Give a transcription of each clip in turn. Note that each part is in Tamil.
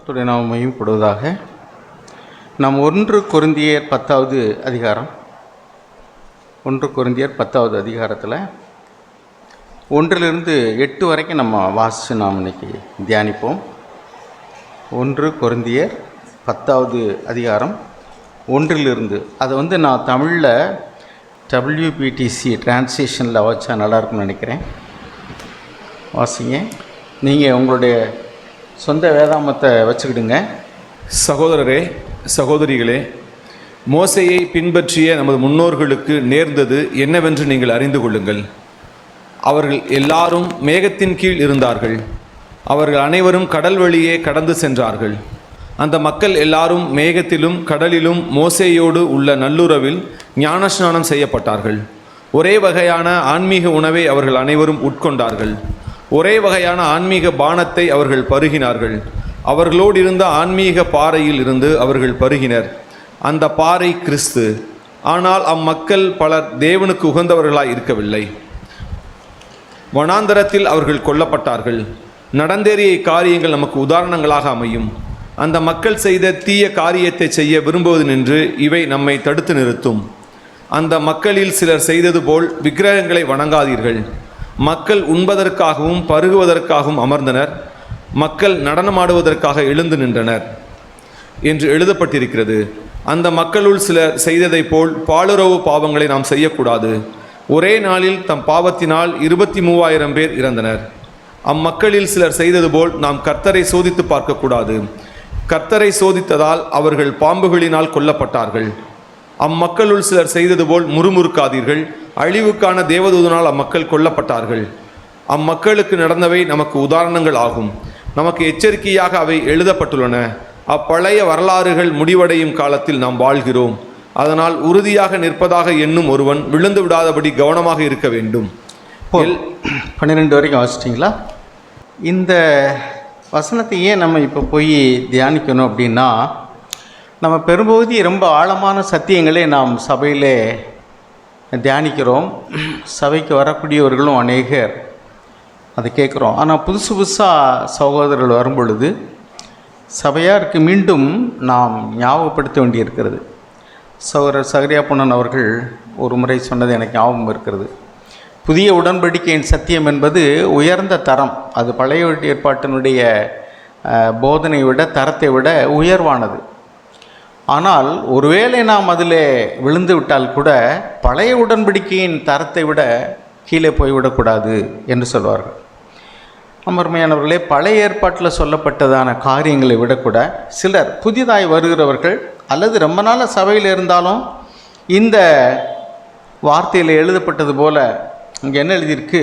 கர்த்தருடைய நாமம் மகிமைப்படுவதாக. நாம் 1 கொரிந்தியர் 10வது அதிகாரம், 1 கொரிந்தியர் 10வது அதிகாரத்தில் 1 to 8 வரைக்கும் நம்ம வாசித்து நாம் இன்னைக்கு தியானிப்போம். 1 கொரிந்தியர் 10வது அதிகாரம் 1 அதை நான் தமிழில் WPTC டிரான்ஸ்லேஷனில் வச்சா நல்லாயிருக்கும்னு நினைக்கிறேன். வாசிங்க. நீங்கள் உங்களுடைய சொந்த வேதாமத்தை வச்சுக்கிடுங்க. சகோதரரே, சகோதரிகளே, மோசேயை பின்பற்றிய நமது முன்னோர்களுக்கு நேர்ந்தது என்னவென்று நீங்கள் அறிந்து கொள்ளுங்கள். அவர்கள் எல்லாரும் மேகத்தின் கீழ் இருந்தார்கள். அவர்கள் அனைவரும் கடல் வழியே கடந்து சென்றார்கள். அந்த மக்கள் எல்லாரும் மேகத்திலும் கடலிலும் மோசேயோடு உள்ள நல்லுறவில் ஞானஸ்நானம் செய்யப்பட்டார்கள். ஒரே வகையான ஆன்மீக உணவை அவர்கள் அனைவரும் உட்கொண்டார்கள். ஒரே வகையான ஆன்மீக பானத்தை அவர்கள் பருகினார்கள். அவர்களோடு இருந்த ஆன்மீக பாறையில் இருந்து அவர்கள் பருகினர். அந்த பாறை கிறிஸ்து. ஆனால் அம்மக்கள் பலர் தேவனுக்கு உகந்தவர்களாய் இருக்கவில்லை. வனாந்தரத்தில் அவர்கள் கொல்லப்பட்டார்கள். நடந்தேறிய காரியங்கள் நமக்கு உதாரணங்களாக அமையும். அந்த மக்கள் செய்த தீய காரியத்தை செய்ய விரும்புவது நின்று இவை நம்மை தடுத்து நிறுத்தும். அந்த மக்களில் சிலர் செய்தது போல் விக்கிரகங்களை வணங்காதீர்கள். மக்கள் உண்பதற்காகவும் பருகுவதற்காகவும் அமர்ந்தனர். மக்கள் நடனமாடுவதற்காக எழுந்து நின்றனர் என்று எழுதப்பட்டிருக்கிறது. அந்த மக்களுள் சிலர் செய்ததை போல் பாலுறவு பாவங்களை நாம் செய்யக்கூடாது. ஒரே நாளில் தம் பாவத்தினால் 23,000 பேர் இறந்தனர். அம்மக்களில் சிலர் செய்தது போல் நாம் கர்த்தரை சோதித்து பார்க்கக்கூடாது. கர்த்தரை சோதித்ததால் அவர்கள் பாம்புகளினால் கொல்லப்பட்டார்கள். அம்மக்களுள் சிலர் செய்தது போல் முறுமுறுக்காதீர்கள். அழிவுக்கான தேவதூதனால் அம்மக்கள் கொல்லப்பட்டார்கள். அம்மக்களுக்கு நடந்தவை நமக்கு உதாரணங்கள் ஆகும். நமக்கு எச்சரிக்கையாக அவை எழுதப்பட்டுள்ளன. அப்பழைய வரலாறுகள் முடிவடையும் காலத்தில் நாம் வாழ்கிறோம். அதனால் உறுதியாக நிற்பதாக எண்ணும் ஒருவன் விழுந்து விடாதபடி கவனமாக இருக்க வேண்டும். 12 வரைக்கும் வாசிச்சிட்டிங்களா? இந்த வசனத்தை ஏன் நம்ம இப்போ போய் தியானிக்கணும் அப்படின்னா, நம்ம பெரும்பகுதி ரொம்ப ஆழமான சத்தியங்களே நாம் சபையிலே தியானிக்கிறோம். சபைக்கு வரக்கூடியவர்களும் அநேகர் அதை கேட்குறோம். ஆனால் புதுசாக சகோதரர்கள் வரும் பொழுது சபையாருக்கு மீண்டும் நாம் ஞாபகப்படுத்த வேண்டியிருக்கிறது. சகோதரர் சகரியாப்பண்ணன் அவர்கள் ஒரு முறை சொன்னது எனக்கு ஞாபகம் இருக்கிறது. புதிய உடன்படிக்கையின் சத்தியம் என்பது உயர்ந்த தரம். அது பழைய ஏற்பாட்டினுடைய போதனை விட, தரத்தை விட உயர்வானது. ஆனால் ஒருவேளை நாம் அதில் விழுந்து விட்டால் கூட பழைய உடன்படிக்கையின் தரத்தை விட கீழே போய்விடக்கூடாது என்று சொல்வார்கள். அருமையானவர்களே, பழைய ஏற்பாட்டில் சொல்லப்பட்டதான காரியங்களை விடக்கூட சிலர் புதிதாய் வருகிறவர்கள் அல்லது ரொம்ப நாள் சபையில் இருந்தாலும் இந்த வார்த்தையில் எழுதப்பட்டது போல் இங்கே என்ன எழுதியிருக்கு,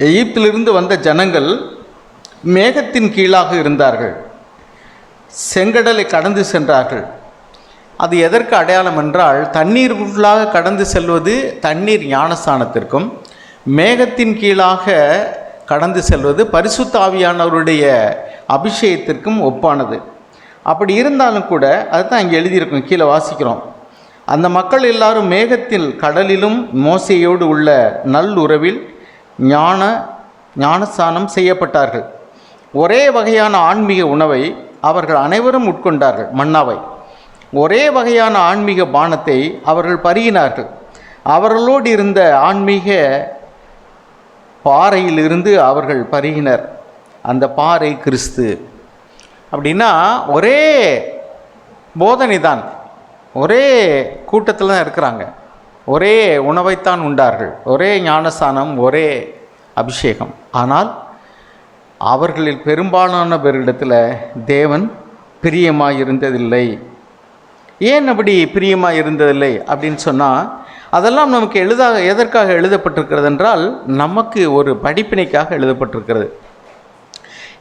எகிப்திலிருந்து வந்த ஜனங்கள் மேகத்தின் கீழாக இருந்தார்கள், செங்கடலை கடந்து சென்றார்கள். அது எதற்கு அடையாளம் என்றால், தண்ணீர் உள்ளாக கடந்து செல்வது தண்ணீர் ஞானஸ்தானத்திற்கும், மேகத்தின் கீழாக கடந்து செல்வது பரிசுத்த ஆவியானவருடைய அபிஷேகத்திற்கும் ஒப்பானது. அப்படி இருந்தாலும் கூட அதுதான் இங்கே எழுதியிருக்கும். கீழே வாசிக்கிறோம். அந்த மக்கள் எல்லாரும் மேகத்தில் கடலிலும் மோசேயோடு உள்ள நல்லுறவில் ஞானஸ்தானம் செய்யப்பட்டார்கள். ஒரே வகையான ஆன்மீக உணவை அவர்கள் அனைவரும் உட்கொண்டார்கள், மன்னாவை. ஒரே வகையான ஆன்மீக பானத்தை அவர்கள் பருகினார்கள். அவர்களோடு இருந்த ஆன்மீக பாறையிலிருந்து அவர்கள் பருகினர். அந்த பாறை கிறிஸ்து. அப்படின்னா ஒரே போதனை தான், ஒரே கூட்டத்தில் தான் இருக்கிறாங்க, ஒரே உணவைத்தான் உண்டார்கள், ஒரே ஞானஸ்தானம், ஒரே அபிஷேகம். ஆனால் அவர்களில் பெரும்பாலான பேரிடத்தில் தேவன் பிரியமாக இருந்ததில்லை. ஏன் அப்படி பிரியமாக இருந்ததில்லை அப்படின்னு சொன்னால், அதெல்லாம் நமக்கு எதற்காக எழுதப்பட்டிருக்கிறது என்றால், நமக்கு ஒரு படிப்பினைக்காக எழுதப்பட்டிருக்கிறது.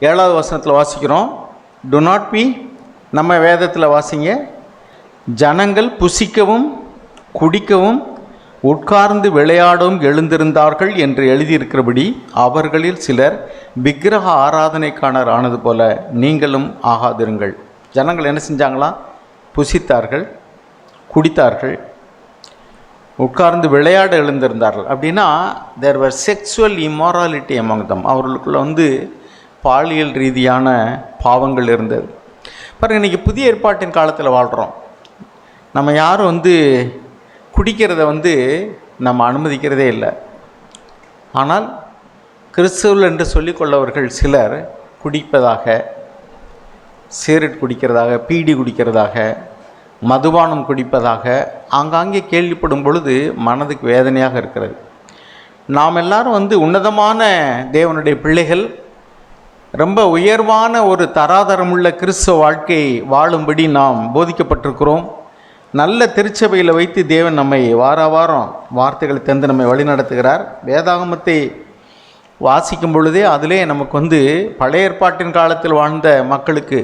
7வது வசனத்தில் வாசிக்கிறோம். டு நாட் பி, நம்ம வேதத்தில் வாசிங்க, ஜனங்கள் புசிக்கவும் குடிக்கவும் உட்கார்ந்து விளையாடவும் எழுந்திருந்தார்கள் என்று எழுதியிருக்கிறபடி அவர்களில் சிலர் விக்கிரக ஆராதனைக்காரர் ஆனது போல நீங்களும் ஆகாதிருங்கள். ஜனங்கள் என்ன செஞ்சாங்களா? புசித்தார்கள், குடித்தார்கள், உட்கார்ந்து விளையாட எழுந்திருந்தார்கள். அப்படின்னா தேர் வர் செக்ஸுவல் இம்மாராலிட்டி அமாங் தம். அவர்களுக்குள்ள பாலியல் ரீதியான பாவங்கள் இருந்தது. பாருங்கள், இன்றைக்கி புதிய ஏற்பாட்டின் காலத்தில் வாழ்கிறோம். நம்ம யாரும் குடிக்கிறத நம்ம அனுமதிக்கிறதே இல்லை. ஆனால் கிறிஸ்துவர்கள் என்று சொல்லிக்கொள்ளவர்கள் சிலர் குடிப்பதாக, சிகரெட் குடிக்கிறதாக, பீடி குடிக்கிறதாக, மதுபானம் குடிப்பதாக ஆங்காங்கே கேள்விப்படும் பொழுது மனதுக்கு வேதனையாக இருக்கிறது. நாம் எல்லாரும் உன்னதமான தேவனுடைய பிள்ளைகள், ரொம்ப உயர்வான ஒரு தராதரமுள்ள கிறிஸ்துவ வாழ்க்கை வாழும்படி நாம் போதிக்கப்பட்டிருக்கிறோம். நல்ல திருச்சபையில் வைத்து தேவன் நம்மை வார வாரம் வார்த்தைகளை தந்து நம்மை வழிநடத்துகிறார். வேதாகமத்தை வாசிக்கும் பொழுதே அதிலே நமக்கு பழைய ஏற்பாட்டின் காலத்தில் வாழ்ந்த மக்களுக்கு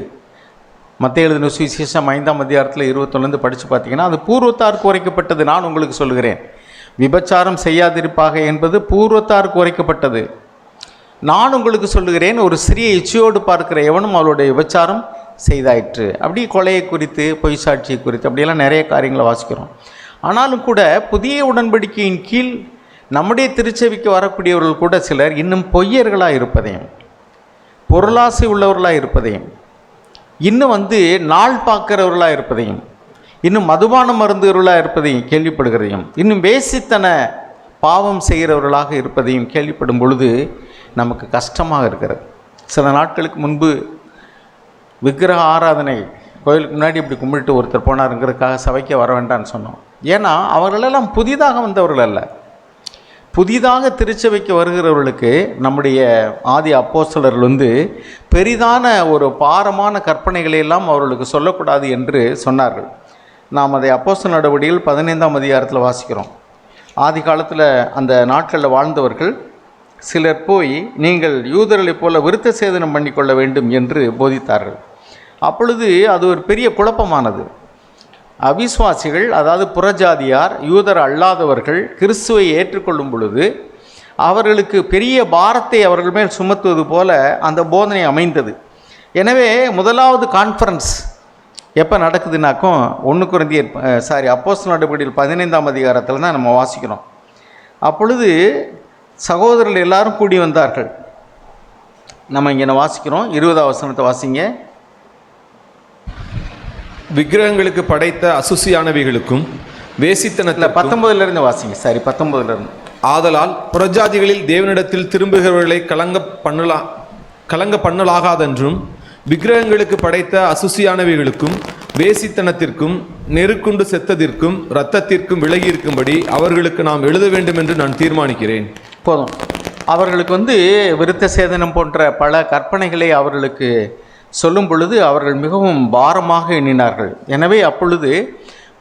மத்தேயு எழுதின சுவிசேஷம் 5ஆம் அதிகாரத்தில் 21 படித்து பார்த்தீங்கன்னா அது பூர்வத்தாருக்கு உரைக்கப்பட்டது. நான் உங்களுக்கு சொல்கிறேன், விபச்சாரம் செய்யாதிருப்பாக என்பது பூர்வத்தாருக்கு உரைக்கப்பட்டது. நான் உங்களுக்கு சொல்லுகிறேன், ஒரு சிறிய இச்சையோடு பார்க்கிற எவனும் அவளுடைய விபச்சாரம் செய்தாயிற்று. அப்படி கொலையை குறித்து, பொய் சாட்சியை குறித்து அப்படியெல்லாம் நிறைய காரியங்களை வாசிக்கிறோம். ஆனாலும் கூட புதிய உடன்படிக்கையின் கீழ் நம்முடைய திருச்சபைக்கு வரக்கூடியவர்கள் கூட சிலர் இன்னும் பொய்யர்களாக இருப்பதையும், பொருளாசை உள்ளவர்களாக இருப்பதையும், இன்னும் நாள் பார்க்கிறவர்களாக இருப்பதையும், இன்னும் மதுபானம் மருந்துகிறவர்களாக இருப்பதையும் கேள்விப்படுகிறதையும், இன்னும் வேசித்தன பாவம் செய்கிறவர்களாக இருப்பதையும் கேள்விப்படும் பொழுது நமக்கு கஷ்டமாக இருக்கிறது. சில நாட்களுக்கு முன்பு விக்கிரக ஆராதனை கோயிலுக்கு முன்னாடி இப்படி கும்பிட்டு ஒருத்தர் போனாருங்கிறதுக்காக சபைக்கு வர வேண்டாம்னு சொன்னோம். ஏன்னா அவர்களெல்லாம் புதிதாக வந்தவர்கள் அல்ல. புதிதாக திருச்சபைக்கு வருகிறவர்களுக்கு நம்முடைய ஆதி அப்போஸ்தலர்கள் பெரிதான ஒரு பாரமான கற்பனைகளை எல்லாம் அவர்களுக்கு சொல்லக்கூடாது என்று சொன்னார்கள். நாம் அதை அப்போஸ்தலர் நடவடிக்கைகள் 15ஆம் அதிகாரத்தில் வாசிக்கிறோம். ஆதி காலத்தில் அந்த நாட்களில் வாழ்ந்தவர்கள் சிலர் போய் நீங்கள் யூதர்களைப் போல விருத்த சேதனம் பண்ணிக்கொள்ள வேண்டும் என்று போதித்தார்கள். அப்பொழுது அது ஒரு பெரிய குழப்பமானது. அவிசுவாசிகள், அதாவது புறஜாதியார், யூதர் அல்லாதவர்கள் கிறிஸ்துவை ஏற்றுக்கொள்ளும் பொழுது அவர்களுக்கு பெரிய பாரத்தை அவர்கள் மேல் சுமத்துவது போல அந்த போதனை அமைந்தது. எனவே முதலாவது கான்ஃபரன்ஸ் எப்போ நடக்குதுனாக்கும் 1 கொரிந்தியர் அப்போஸ்தலர் நடவடிக்கைகள் 15ஆம் அதிகாரத்தில் தான் நம்ம வாசிக்கிறோம். அப்பொழுது சகோதரர்கள் எல்லாரும் கூடி வந்தார்கள். நம்ம இங்கே வாசிக்கிறோம். 20ஆம் வசனத்தை வாசிங்க. விக்கிரகங்களுக்கு படைத்த அசுசியானவைகளுக்கும் வேசித்தனத்தில் 19 வாசிங்க. 19 ஆதலால் புறஜாதிகளில் தேவனிடத்தில் திரும்புகிறவர்களை கலங்க பண்ணலாகாதென்றும் விக்கிரகங்களுக்கு படைத்த அசுசியானவைகளுக்கும் வேசித்தனத்திற்கும் நெருக்குண்டு செத்ததிற்கும் இரத்தத்திற்கும் விலகி இருக்கும்படி அவர்களுக்கு நாம் எழுத வேண்டும் என்று நான் தீர்மானிக்கிறேன். போதும். அவர்களுக்கு விருத்த சேதனம் போன்ற பல கற்பனைகளை அவர்களுக்கு சொல்லும் பொழுது அவர்கள் மிகவும் பாரமாக எண்ணினார்கள். எனவே அப்பொழுது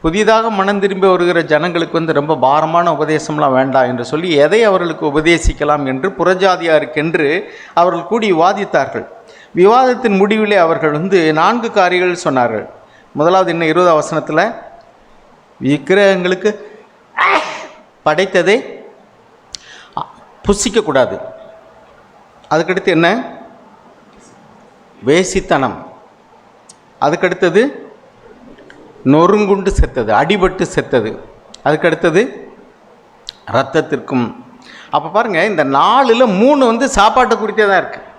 புதிதாக மனம் திரும்பி வருகிற ஜனங்களுக்கு ரொம்ப பாரமான உபதேசம்லாம் வேண்டாம் என்று சொல்லி எதை அவர்களுக்கு உபதேசிக்கலாம் என்று புறஜாதியாருக்கென்று அவர்கள் கூடி விவாதித்தார்கள். விவாதத்தின் முடிவிலே அவர்கள் 4 காரியங்கள் சொன்னார்கள். முதலாவது என்ன, 20ஆம் வசனத்தில் விக்கிரகங்களுக்கு படைத்ததை புசிக்கக்கூடாது. அதுக்கடுத்து என்ன, வேசித்தனம். அதுக்கடுத்தது நொறுங்குண்டு செத்தது, அடிபட்டு செத்தது. அதுக்கடுத்தது இரத்தத்திற்கும். அப்போ பாருங்கள், இந்த 4ல் 3 சாப்பாட்டை குறித்தே தான் இருக்குது.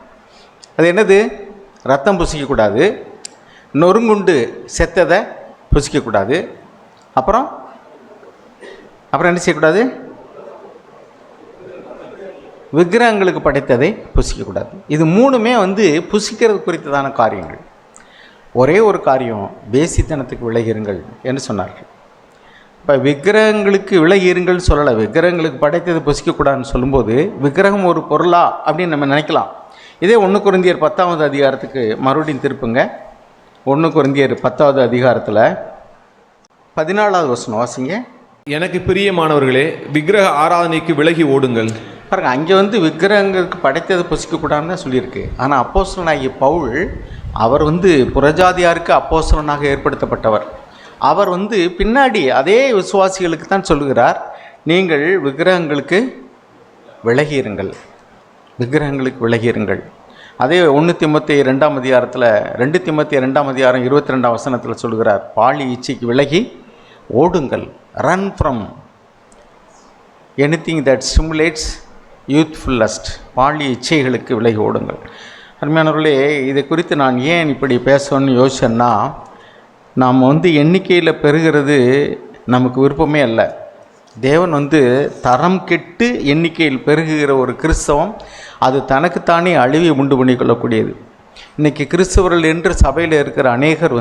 அது என்னது, ரத்தம் புசிக்கக்கூடாது, நொறுங்குண்டு செத்ததை புசிக்கக்கூடாது, அப்புறம் என்ன செய்யக்கூடாது, விக்கிரகங்களுக்கு படைத்ததை புசிக்கக்கூடாது. இது 3மே புசிக்கிறது குறித்ததான காரியங்கள். ஒரே ஒரு காரியம், வேசித்தனத்துக்கு விலகிருங்கள் என்று சொன்னார்கள். இப்போ விக்கிரகங்களுக்கு விலகிருங்கள் சொல்லலை, விக்கிரகங்களுக்கு படைத்ததை புசிக்கக்கூடாதுன்னு சொல்லும்போது விக்கிரகம் ஒரு பொருளா அப்படின்னு நம்ம நினைக்கலாம். இதே 1 கொரிந்தியர் 10ஆவது அதிகாரத்துக்கு மறுபடியும் திருப்புங்க. 1 கொரிந்தியர் 10ஆவது அதிகாரத்தில் 14ஆவது வசனம் வாசிங்க. எனக்கு பிரியமானவர்களே, விக்கிரக ஆராதனைக்கு விலகி ஓடுங்கள். பாருங்க, அங்கே விக்கிரகங்களுக்கு படைத்ததை புசிக்கக்கூடாதுன்னு தான் சொல்லியிருக்கு. ஆனால் அப்போஸ்தலனாகிய பவுல் அவர் புறஜாதியாருக்கு அப்போஸ்தலனாக ஏற்படுத்தப்பட்டவர். அவர் பின்னாடி அதே விசுவாசிகளுக்கு தான் சொல்லுகிறார், நீங்கள் விக்கிரகங்களுக்கு விலகியிருங்கள், விக்கிரகங்களுக்கு விலகியிருங்கள். அதே 1 தீமோத்தேயு 2ஆம் அதிகாரத்தில் 2 தீமோத்தேயு 2ஆம் அதிகாரம் 22ஆம் வசனத்தில் சொல்லுகிறார், பாழி இச்சைக்கு விலகி ஓடுங்கள். Run from anything that stimulates youthful lust. பாழி இச்சைகளுக்கு விலகி ஓடுங்கள். அருமையானவர்களே, இதை குறித்து நான் ஏன் இப்படி பேசணும்னு யோசிச்சேன்னா, நாம் எண்ணிக்கையில் பெறுகிறது நமக்கு விருப்பமே அல்ல. தேவன் தரம் கெட்டு எண்ணிக்கையில் பெருகுகிற ஒரு கிறிஸ்தவம் அது தனக்குத்தானே அழிவை உண்டு பண்ணிக்கொள்ளக்கூடியது. இன்றைக்கி கிறிஸ்தவர்கள் என்று சபையில் இருக்கிற அநேகர்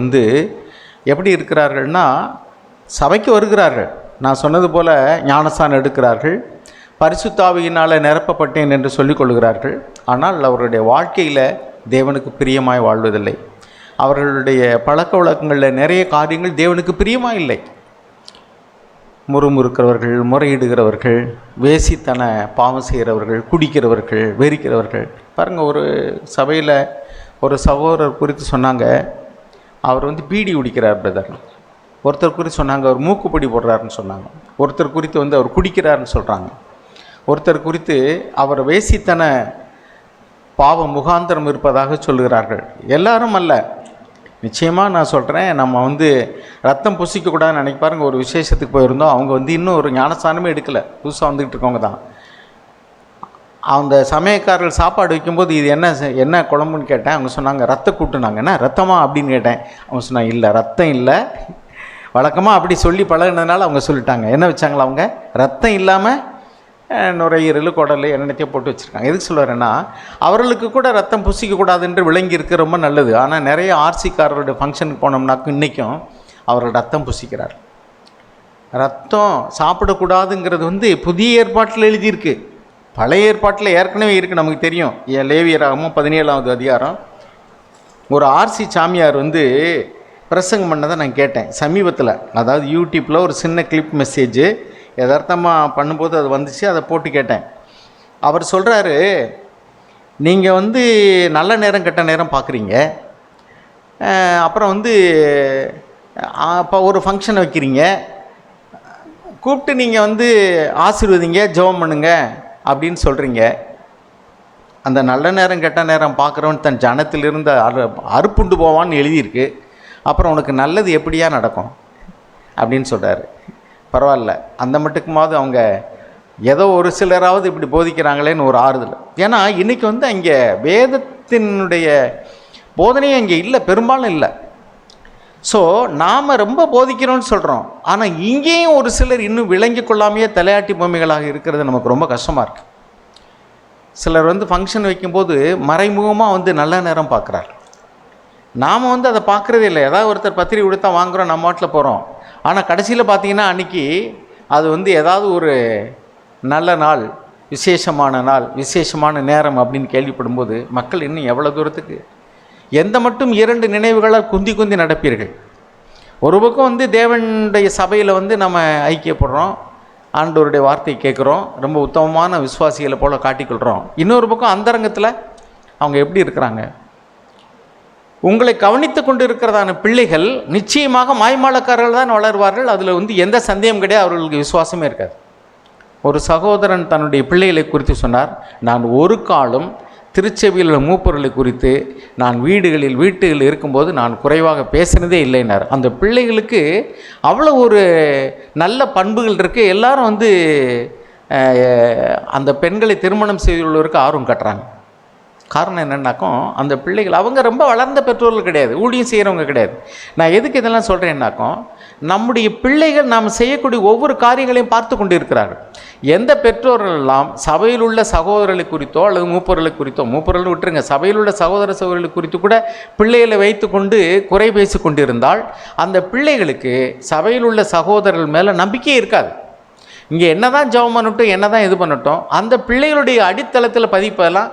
எப்படி இருக்கிறார்கள்னா, சபைக்கு வருகிறார்கள், நான் சொன்னது போல் ஞானஸ்தானம் எடுக்கிறார்கள், பரிசுத்த ஆவியினால் நிரப்பப்பட்டேன் என்று சொல்லிக் கொள்கிறார்கள். ஆனால் அவர்களுடைய வாழ்க்கையில் தேவனுக்கு பிரியமாய் வாழ்வதில்லை. அவர்களுடைய பழக்க வழக்கங்களில் நிறைய காரியங்கள் தேவனுக்கு பிரியமாக இல்லை. முறுமுறுக்கிறவர்கள், முறையிடுகிறவர்கள், வேசித்தன பாவம் செய்கிறவர்கள், குடிக்கிறவர்கள், வெறிக்கிறவர்கள். பாருங்கள், ஒரு சபையில் ஒரு சகோதரர் குறித்து சொன்னாங்க, அவர் பீடி குடிக்கிறார் பிரதர். ஒருத்தர் குறித்து சொன்னாங்க, அவர் மூக்குப்பொடி போடுறாருன்னு சொன்னாங்க. ஒருத்தர் குறித்து அவர் குடிக்கிறாருன்னு சொல்கிறாங்க. ஒருத்தர் குறித்து அவர் வேசித்தன பாவ முகாந்திரம் இருப்பதாக சொல்கிறார்கள். எல்லாரும் அல்ல, நிச்சயமாக நான் சொல்கிறேன். நம்ம ரத்தம் புசிக்கக்கூடாதுன்னு நினைக்க பாருங்கள். ஒரு விசேஷத்துக்கு போயிருந்தோம், அவங்க இன்னும் ஒரு ஞானஸ்தானமே எடுக்கலை, புதுசாக வந்துக்கிட்டு இருக்கவங்க தான். அந்த சமயக்காரர்கள் சாப்பாடு வைக்கும்போது இது என்ன குழம்புன்னு கேட்டேன். அவங்க சொன்னாங்க ரத்த கூட்டுனாங்க. என்ன ரத்தமா அப்படின்னு கேட்டேன். அவங்க சொன்னாங்க இல்லை ரத்தம் இல்லை. வழக்கமாக அப்படி சொல்லி பழகினதுனால அவங்க சொல்லிட்டாங்க. என்ன வச்சாங்களா அவங்க? ரத்தம் இல்லாமல் நுரையீரல், குடல் என்னென்னத்தையும் போட்டு வச்சுருக்காங்க. எதுக்கு சொல்லுவாருன்னா, அவர்களுக்கு கூட ரத்தம் புசிக்கக்கூடாது என்று விளங்கி இருக்க ரொம்ப நல்லது. ஆனால் நிறைய ஆர்சிக்காரருடைய ஃபங்க்ஷனுக்கு போனோம்னாக்கும் இன்றைக்கும் அவர்கள் ரத்தம் புசிக்கிறார். ரத்தம் சாப்பிடக்கூடாதுங்கிறது புதிய ஏற்பாட்டில் எழுதியிருக்கு. பழைய ஏற்பாட்டில் ஏற்கனவே இருக்குது, நமக்கு தெரியும். லேவியராகமும் 17வது அதிகாரம். ஒரு ஆர்சி சாமியார் பிரசங்கம் பண்ணதை நான் கேட்டேன் சமீபத்தில். அதாவது யூடியூப்பில் ஒரு சின்ன கிளிப் மெசேஜு யதார்த்தமாக பண்ணும்போது அது வந்துச்சு, அதை போட்டு கேட்டேன். அவர் சொல்கிறாரு, நீங்கள் நல்ல நேரம் கெட்ட நேரம் பார்க்குறீங்க, அப்புறம் இப்போ ஒரு ஃபங்க்ஷன் வைக்கிறீங்க, கூப்பிட்டு நீங்கள் ஆசீர்வதிங்க, ஜெபம் பண்ணுங்க அப்படின்னு சொல்கிறீங்க. அந்த நல்ல நேரம் கெட்ட நேரம் பார்க்குறவன் தன் ஜனத்திலிருந்து அறுப்புண்டு போவான்னு எழுதியிருக்கு. அப்புறம் உனக்கு நல்லது எப்படியா நடக்கும் அப்படின்னு சொல்கிறாரு. பரவாயில்ல, அந்த மட்டுக்குமாவது அவங்க ஏதோ ஒரு சிலராவது இப்படி போதிக்கிறாங்களேன்னு ஒரு ஆறுதல். ஏன்னா இன்றைக்கி அங்கே வேதத்தினுடைய போதனையும் அங்கே இல்லை, பெரும்பாலும் இல்லை. ஸோ நாம் ரொம்ப போதிக்கிறோன்னு சொல்கிறோம், ஆனால் இங்கேயும் ஒரு சிலர் இன்னும் விளங்கி கொள்ளாமையே தலையாட்டி பொம்மைகளாக இருக்கிறது நமக்கு ரொம்ப கஷ்டமாக இருக்குது. சிலர் ஃபங்க்ஷன் வைக்கும்போது மறைமுகமாக நல்ல நேரம் பார்க்குறாரு. நாம் அதை பார்க்குறதே இல்லை. ஏதாவது ஒருத்தர் பத்திரிகை கொடுத்தா வாங்குகிறோம், நம்ம வாட்டில் போகிறோம். ஆனால் கடைசியில் பார்த்திங்கன்னா அன்றைக்கி அது ஏதாவது ஒரு நல்ல நாள், விசேஷமான நாள், விசேஷமான நேரம் அப்படின்னு கேள்விப்படும்போது மக்கள் இன்னும் எவ்வளோ தூரத்துக்கு எந்த மட்டும் 2 நினைவுகளால் குந்தி குந்தி நடப்பீர்கள். ஒரு பக்கம் தேவனுடைய சபையில் நம்ம ஐக்கியப்படுறோம், ஆண்டவருடைய வார்த்தை கேட்குறோம், ரொம்ப உத்தமமான விசுவாசிகளை போல் காட்டிக்கொள்கிறோம். இன்னொரு பக்கம் அந்தரங்கத்தில் அவங்க எப்படி இருக்கிறாங்க? உங்களை கவனித்து கொண்டு இருக்கிறதான பிள்ளைகள் நிச்சயமாக மாய்மாலக்காரர்கள் தான் வளருவார்கள். அதில் எந்த சந்தேகம் கிடையாது, அவர்களுக்கு விசுவாசமே இருக்காது. ஒரு சகோதரன் தன்னுடைய பிள்ளைகளை குறித்து சொன்னார், நான் ஒரு காலம் திருச்சபையில் உள்ள மூப்பொருளை குறித்து நான் வீட்டுகளில் இருக்கும்போது நான் குறைவாக பேசினதே இல்லைன்னார். அந்த பிள்ளைகளுக்கு அவ்வளோ ஒரு நல்ல பண்புகள் இருக்குது. எல்லாரும் அந்த பெண்களை திருமணம் செய்துள்ளவருக்கு ஆர்வம் காட்டுறாங்க. காரணம் என்னென்னாக்கும், அந்த பிள்ளைகள் அவங்க ரொம்ப வளர்ந்த பெற்றோர்கள் கிடையாது, ஊழியம் செய்கிறவங்க கிடையாது. நான் எதுக்கு இதெல்லாம் சொல்கிறேன்னாக்கும், நம்முடைய பிள்ளைகள் நாம் செய்யக்கூடிய ஒவ்வொரு காரியங்களையும் பார்த்து கொண்டு இருக்கிறார்கள். எந்த பெற்றோர்கள் எல்லாம் சபையில் உள்ள சகோதரர்களை குறித்தோ அல்லது மூப்பொருளை குறித்தோ, மூப்பொருள் விட்டுருங்க, சபையில் உள்ள சகோதர சகோதரர்களை குறித்து கூட பிள்ளைகளை வைத்து கொண்டு குறை பேசி கொண்டிருந்தால் அந்த பிள்ளைகளுக்கு சபையில் உள்ள சகோதரர்கள் மேலே நம்பிக்கையே இருக்காது. இங்கே என்ன தான் ஜெபம் பண்ணட்டும், என்ன தான் இது பண்ணட்டும், அந்த பிள்ளைகளுடைய அடித்தளத்தில் பதிப்பெல்லாம்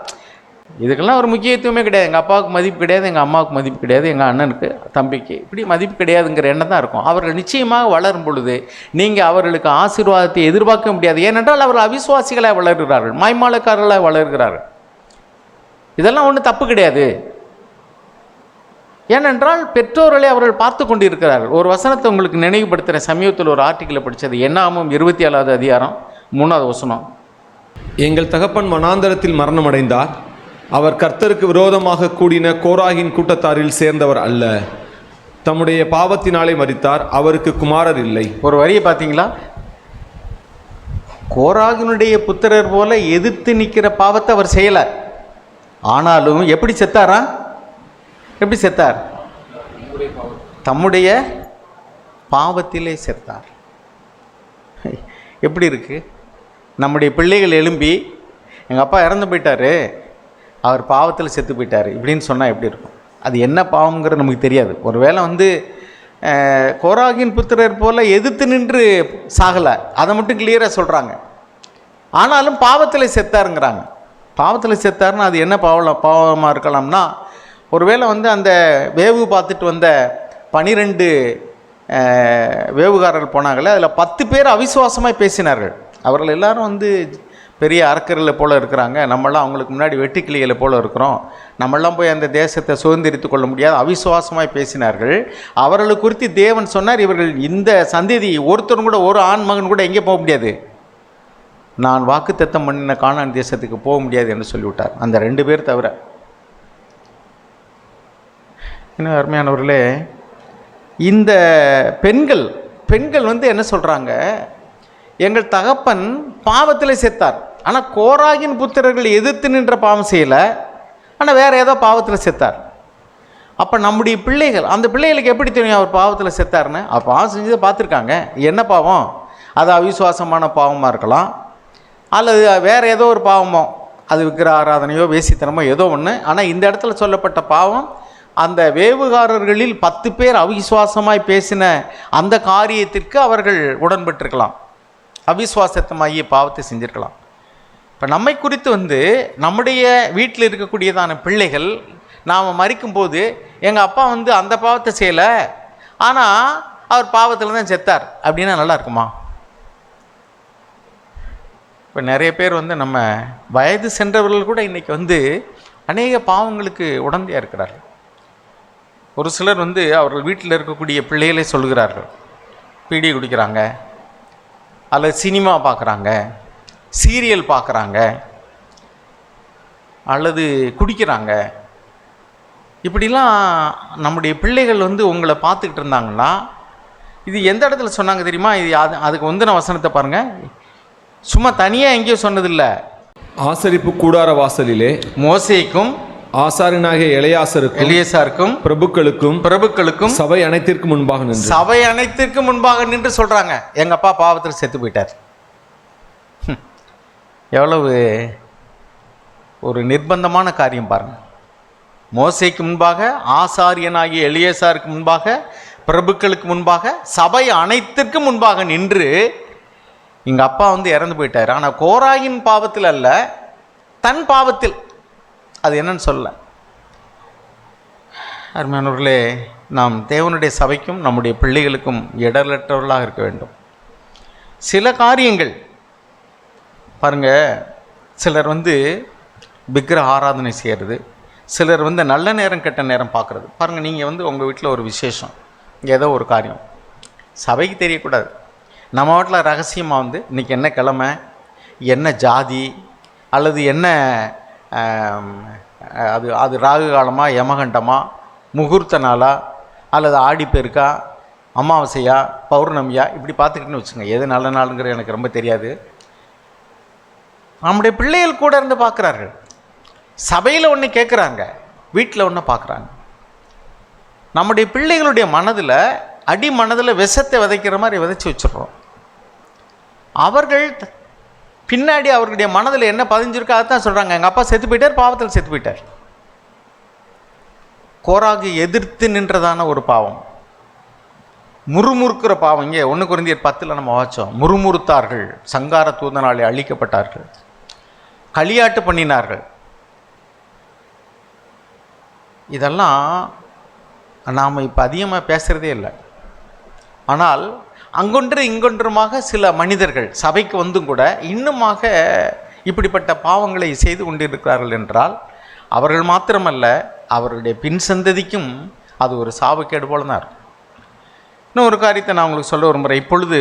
இதுக்கெல்லாம் ஒரு முக்கியத்துவமே கிடையாது. எங்கள் அப்பாவுக்கு மதிப்பு கிடையாது, எங்கள் அம்மாவுக்கு மதிப்பு கிடையாது, எங்கள் அண்ணனுக்கு தம்பிக்கு இப்படி மதிப்பு கிடையாதுங்கிற எண்ணம் தான் இருக்கும். அவர்கள் நிச்சயமாக வளரும் பொழுது நீங்கள் அவர்களுக்கு ஆசீர்வாதத்தை எதிர்பார்க்க முடியாது. ஏனென்றால் அவர்கள் அவிசுவாசிகளாக வளர்கிறார்கள், மாய்மாலக்காரர்களாக வளர்கிறார்கள். இதெல்லாம் ஒன்றும் தப்பு கிடையாது. ஏனென்றால் பெற்றோர்களை அவர்கள் பார்த்து கொண்டு இருக்கிறார்கள். ஒரு வசனத்தை உங்களுக்கு நினைவுபடுத்துகிற சமீபத்தில் ஒரு ஆர்டிக்கிளை படித்தது. என்னாகமம் 27வது அதிகாரம் 3வது வசனம். எங்கள் தகப்பன் வனாந்தரத்தில் மரணம் அடைந்தார். அவர் கர்த்தருக்கு விரோதமாக கூடின கோராகின் கூட்டத்தாரில் சேர்ந்தவர் அல்ல. தம்முடைய பாவத்தினாலே மரித்தார். அவருக்கு குமாரர் இல்லை. ஒரு வரியை பார்த்தீங்களா? கோராகினுடைய புத்திரர் போல எதிர்த்து நிற்கிற பாவத்தை அவர் செய்யலை. ஆனாலும் எப்படி செத்தாரா? எப்படி செத்தார்? தம்முடைய பாவத்திலே செத்தார். எப்படி இருக்கு? நம்முடைய பிள்ளைகள் எழும்பி எங்கள் அப்பா இறந்து போயிட்டாரு, அவர் பாவத்தில் செத்து போயிட்டார் இப்படின்னு சொன்னால் எப்படி இருக்கும்? அது என்ன பாவங்கிறது நமக்கு தெரியாது. ஒருவேளை கோராகின் புத்திரர் போல் எதிர்த்து நின்று சாகலை, அதை மட்டும் கிளியராக சொல்கிறாங்க. ஆனாலும் பாவத்தில் செத்தாருங்கிறாங்க. பாவத்தில் செத்தாருன்னா அது என்ன பாவமாக இருக்கலாம்னா, ஒருவேளை அந்த வேவு பார்த்துட்டு வந்த 12 வேவுகாரர்கள் போனாங்களே, அதில் 10 பேர் அவிசுவாசமாக பேசினார்கள். அவர்கள் எல்லாரும் பெரிய அரக்கர்களை போல் இருக்கிறாங்க, நம்மளாம் அவங்களுக்கு முன்னாடி வெட்டுக்கிளிகளை போல் இருக்கிறோம், நம்மளாம் போய் அந்த தேசத்தை சுதந்திரித்து கொள்ள முடியாது, அவிசுவாசமாய் பேசினார்கள். அவர்களை குறித்து தேவன் சொன்னார், இவர்கள் இந்த சந்ததி ஒருத்தரும் கூட, ஒரு ஆண் மகன் கூட எங்கே போக முடியாது, நான் வாக்குத்தத்தம் பண்ணின கானான் தேசத்துக்கு போக முடியாது என்று சொல்லிவிட்டார், அந்த 2 பேர் தவிர. இன்னும் அருமையானவர்களே, இந்த பெண்கள் என்ன சொல்கிறாங்க, எங்கள் தகப்பன் பாவத்தில் செத்தார், ஆனால் கோராகின் புத்திரர்கள் எதிர்த்து நின்ற பாவம் செய்யலை, ஆனால் வேறு ஏதோ பாவத்தில் செத்தார். அப்போ நம்முடைய பிள்ளைகள், அந்த பிள்ளைகளுக்கு எப்படி தெரியும் அவர் பாவத்தில் செத்தார்னு? பாவம் செஞ்சதை பார்த்துருக்காங்க. என்ன பாவம்? அது அவிசுவாசமான பாவமாக இருக்கலாம், அல்லது வேறு ஏதோ ஒரு பாவமோ, அது விக்கிர ஆராதனையோ வேசித்தனமோ ஏதோ ஒன்று. ஆனால் இந்த இடத்துல சொல்லப்பட்ட பாவம், அந்த வேவுகாரர்களில் 10 பேர் அவிசுவாசமாய் பேசின அந்த காரியத்திற்கு அவர்கள் உடன்பட்டிருக்கலாம், அவிசுவாசத்தமாகிய பாவத்தை செஞ்சிருக்கலாம். இப்போ நம்மை குறித்து நம்முடைய வீட்டில் இருக்கக்கூடியதான பிள்ளைகள் நாம் மரிக்கும்போது, எங்கள் அப்பா அந்த பாவத்தை செய்யலை, ஆனால் அவர் பாவத்தில் தான் செத்தார் அப்படின்னா நல்லா இருக்குமா? இப்போ நிறைய பேர் நம்ம வயது சென்றவர்கள் கூட இன்றைக்கி அநேக பாவங்களுக்கு உடந்தையாக இருக்கிறார்கள். ஒரு சிலர் அவர்கள் வீட்டில் இருக்கக்கூடிய பிள்ளைகளே சொல்கிறார்கள், பீடி குடிக்கிறாங்க, அல்லது சினிமா பார்க்குறாங்க, சீரியல் பார்க்குறாங்க, அல்லது குடிக்கிறாங்க. இப்படிலாம் நம்முடைய பிள்ளைகள் உங்களை பார்த்துக்கிட்டு இருந்தாங்கன்னா, இது எந்த இடத்துல சொன்னாங்க தெரியுமா? இது அதுக்கு முந்தின வசனத்தை பாருங்கள். சும்மா தனியாக எங்கேயோ சொன்னதில்லை. ஆசரிப்பு கூடார வாசலிலே மோசேக்கும் ஆசாரியனாகிய எலியாசாருக்கும் பிரபுக்களுக்கும் சபை அனைத்திற்கும் முன்பாக நின்று சொல்றாங்க, எங்க அப்பா பாவத்தில் செத்து போயிட்டார். எவ்வளவு ஒரு நிர்பந்தமான காரியம் பாருங்க. மோசேக்கு முன்பாக, ஆசாரியனாகிய எலியாசாருக்கு முன்பாக, பிரபுக்களுக்கு முன்பாக, சபை அனைத்திற்கும் முன்பாக நின்று எங்க அப்பா இறந்து போயிட்டார். ஆனால் கோராகின் பாவத்தில் அல்ல, தன் பாவத்தில். அது என்னன்னு சொல்ல. அருமையானவர்களே, நாம் தேவனுடைய சபைக்கும் நம்முடைய பிள்ளைகளுக்கும் இடரற்றவர்களாக இருக்க வேண்டும். சில காரியங்கள் பாருங்கள், சிலர் விக்கிரக ஆராதனை செய்கிறது, சிலர் நல்ல நேரம் கெட்ட நேரம் பார்க்குறது. பாருங்கள், நீங்கள் உங்கள் வீட்டில் ஒரு விசேஷம், ஏதோ ஒரு காரியம் சபைக்கு தெரியக்கூடாது. நம்ம வீட்டில் ரகசியமாக இன்றைக்கி என்ன கிழமை, என்ன ஜாதி, அல்லது என்ன அது ராகு காலமா, யமகண்டமா, முகூர்த்த நாளா, அல்லது ஆடிப்பெருக்கா, அமாவாசையா, பௌர்ணமியா, இப்படி பார்த்துக்கிட்டுன்னு வச்சுங்க. எது நல்ல நாளுங்கிறது எனக்கு ரொம்ப தெரியாது. நம்முடைய பிள்ளைகள் கூட இருந்து பார்க்குறார்கள். சபையில் ஒன்று கேட்குறாங்க, வீட்டில் ஒன்று பார்க்குறாங்க. நம்முடைய பிள்ளைகளுடைய மனதில், அடி மனதில் விஷத்தை விதைக்கிற மாதிரி விதைச்சி வச்சுடுறோம். அவர்கள் பின்னாடி அவர்களுடைய மனதில் என்ன பதிஞ்சிருக்கோ அதான் சொல்கிறாங்க, எங்கள் அப்பா செத்து போயிட்டார், பாவத்தில் செத்து போயிட்டார். கோராகு எதிர்த்து நின்றதான ஒரு பாவம், முறுமுறுக்கிற பாவம். இங்கே 1 கொரிந்தியர் 10 நம்ம வாச்சோம். முறுமுறுத்தார்கள், சங்கார தூதனாலே அழிக்கப்பட்டார்கள், களியாட்டு பண்ணினார்கள். இதெல்லாம் நாம் இப்போ அதிகமாக பேசுகிறதே இல்லை. ஆனால் அங்கொன்று இங்கொன்றுமாக சில மனிதர்கள் சபைக்கு கூட இன்னுமாக இப்படிப்பட்ட பாவங்களை செய்து கொண்டிருக்கிறார்கள் என்றால், அவர்கள் மாத்திரமல்ல, அவர்களுடைய பின் சந்ததிக்கும் அது ஒரு சாபக்கேடு போல தான் இருக்கும். இன்னும் ஒரு காரியத்தை நான் உங்களுக்கு சொல்ல விரும்புகிறேன். இப்பொழுது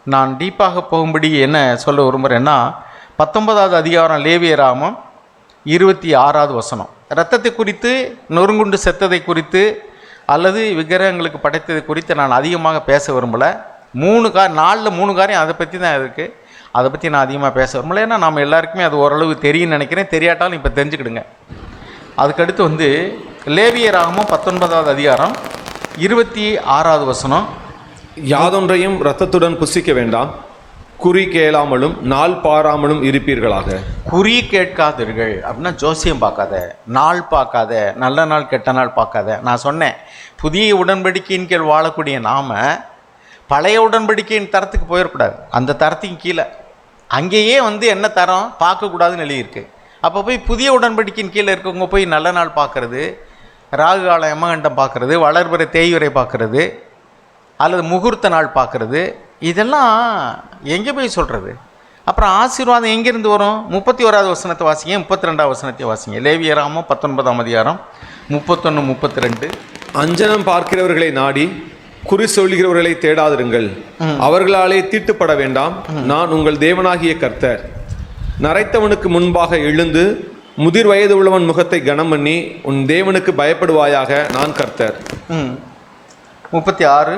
நான் டீப்பாக போகும்படி என்ன சொல்ல விரும்புகிறேன்னா, 19வது அதிகாரம் லேவியராகமம் 26வது வசனம். இரத்தத்தை குறித்து, நொறுங்குண்டு செத்ததை குறித்து, அல்லது விக்கிரகங்களுக்கு படைத்ததை குறித்து நான் அதிகமாக பேச விரும்பலை. 3 காரியம் அதை பற்றி தான் இருக்குது. அதை பற்றி நான் அதிகமாக பேச விரும்பல. ஏன்னா நம்ம எல்லாருக்குமே அது ஓரளவு தெரியும்னு நினைக்கிறேன். தெரியாட்டாலும் இப்போ தெரிஞ்சுக்கிடுங்க. அதுக்கடுத்து வந்து லேவியராகமம் 19வது அதிகாரம் 26வது வசனம். யாதொன்றையும் இரத்தத்துடன் புசிக்க வேண்டாம், குறி கேளாமலும் நாள் பாராமலும் இருப்பீர்களாக. குறி கேட்காதீர்கள் அப்படின்னா ஜோசியம் பார்க்காத, நாள் பார்க்காத, நல்ல நாள் கெட்ட நாள் பார்க்காத. நான் சொன்னேன், புதிய உடன்படிக்கையின் கீழ் வாழக்கூடிய நாம் பழைய உடன்படிக்கையின் தரத்துக்கு போயிடக்கூடாது. அந்த தரத்துக்கு கீழே அங்கேயே வந்து என்ன தரம் பார்க்கக்கூடாதுன்னு எழுதியிருக்கு. அப்போ போய் புதிய உடன்படிக்கையின் கீழே இருக்கவங்க போய் நல்ல நாள் பார்க்குறது, ராகு கால யமகண்டம் பார்க்குறது, வளர்பிறை தேய்வரை பார்க்குறது, அல்லது முகூர்த்த நாள் பார்க்குறது, இதெல்லாம் எங்கே போய் சொல்கிறது? அப்புறம் ஆசீர்வாதம் எங்கேருந்து வரும்? 31வது வசனத்தை வாசிங்க, 32வது வசனத்தை வாசிங்க. லேவியராகமம் 19ஆம் அதிகாரம் 31, 32. அஞ்சனம் பார்க்கிறவர்களை நாடி குறி சொல்கிறவர்களை தேடாதிருங்கள், அவர்களாலே தீட்டுப்பட வேண்டாம். நான் உங்கள் தேவனாகிய கர்த்தர். நரைத்தவனுக்கு முன்பாக எழுந்து முதிர் வயது உள்ளவன் முகத்தை கனம் பண்ணி உன் தேவனுக்கு பயப்படுவாயாக. நான் கர்த்தர். 36,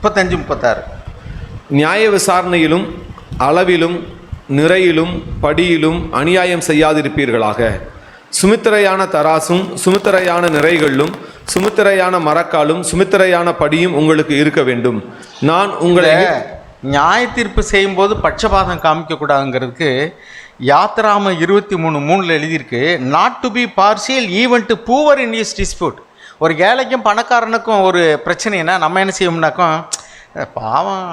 35, 36. நியாய விசாரணையிலும் அளவிலும் நிறையிலும் படியிலும் அநியாயம் செய்யாதிருப்பீர்களாக. சுமித்திரையான தராசும் சுமித்திரையான நிறைகளிலும் சுமித்திரையான மரக்காலும் சுமித்திரையான படியும் உங்களுக்கு இருக்க வேண்டும். நான் உங்களை நியாய தீர்ப்பு செய்யும்போது பட்சபாதம் காமிக்கக்கூடாதுங்கிறதுக்கு யாத்ராம 23:3 எழுதியிருக்கு. Not to be partial even to poor in his dispute. ஒரு ஏழைக்கும் பணக்காரனுக்கும் ஒரு பிரச்சனைனா நம்ம என்ன செய்யணும்னாக்கும், பாவம்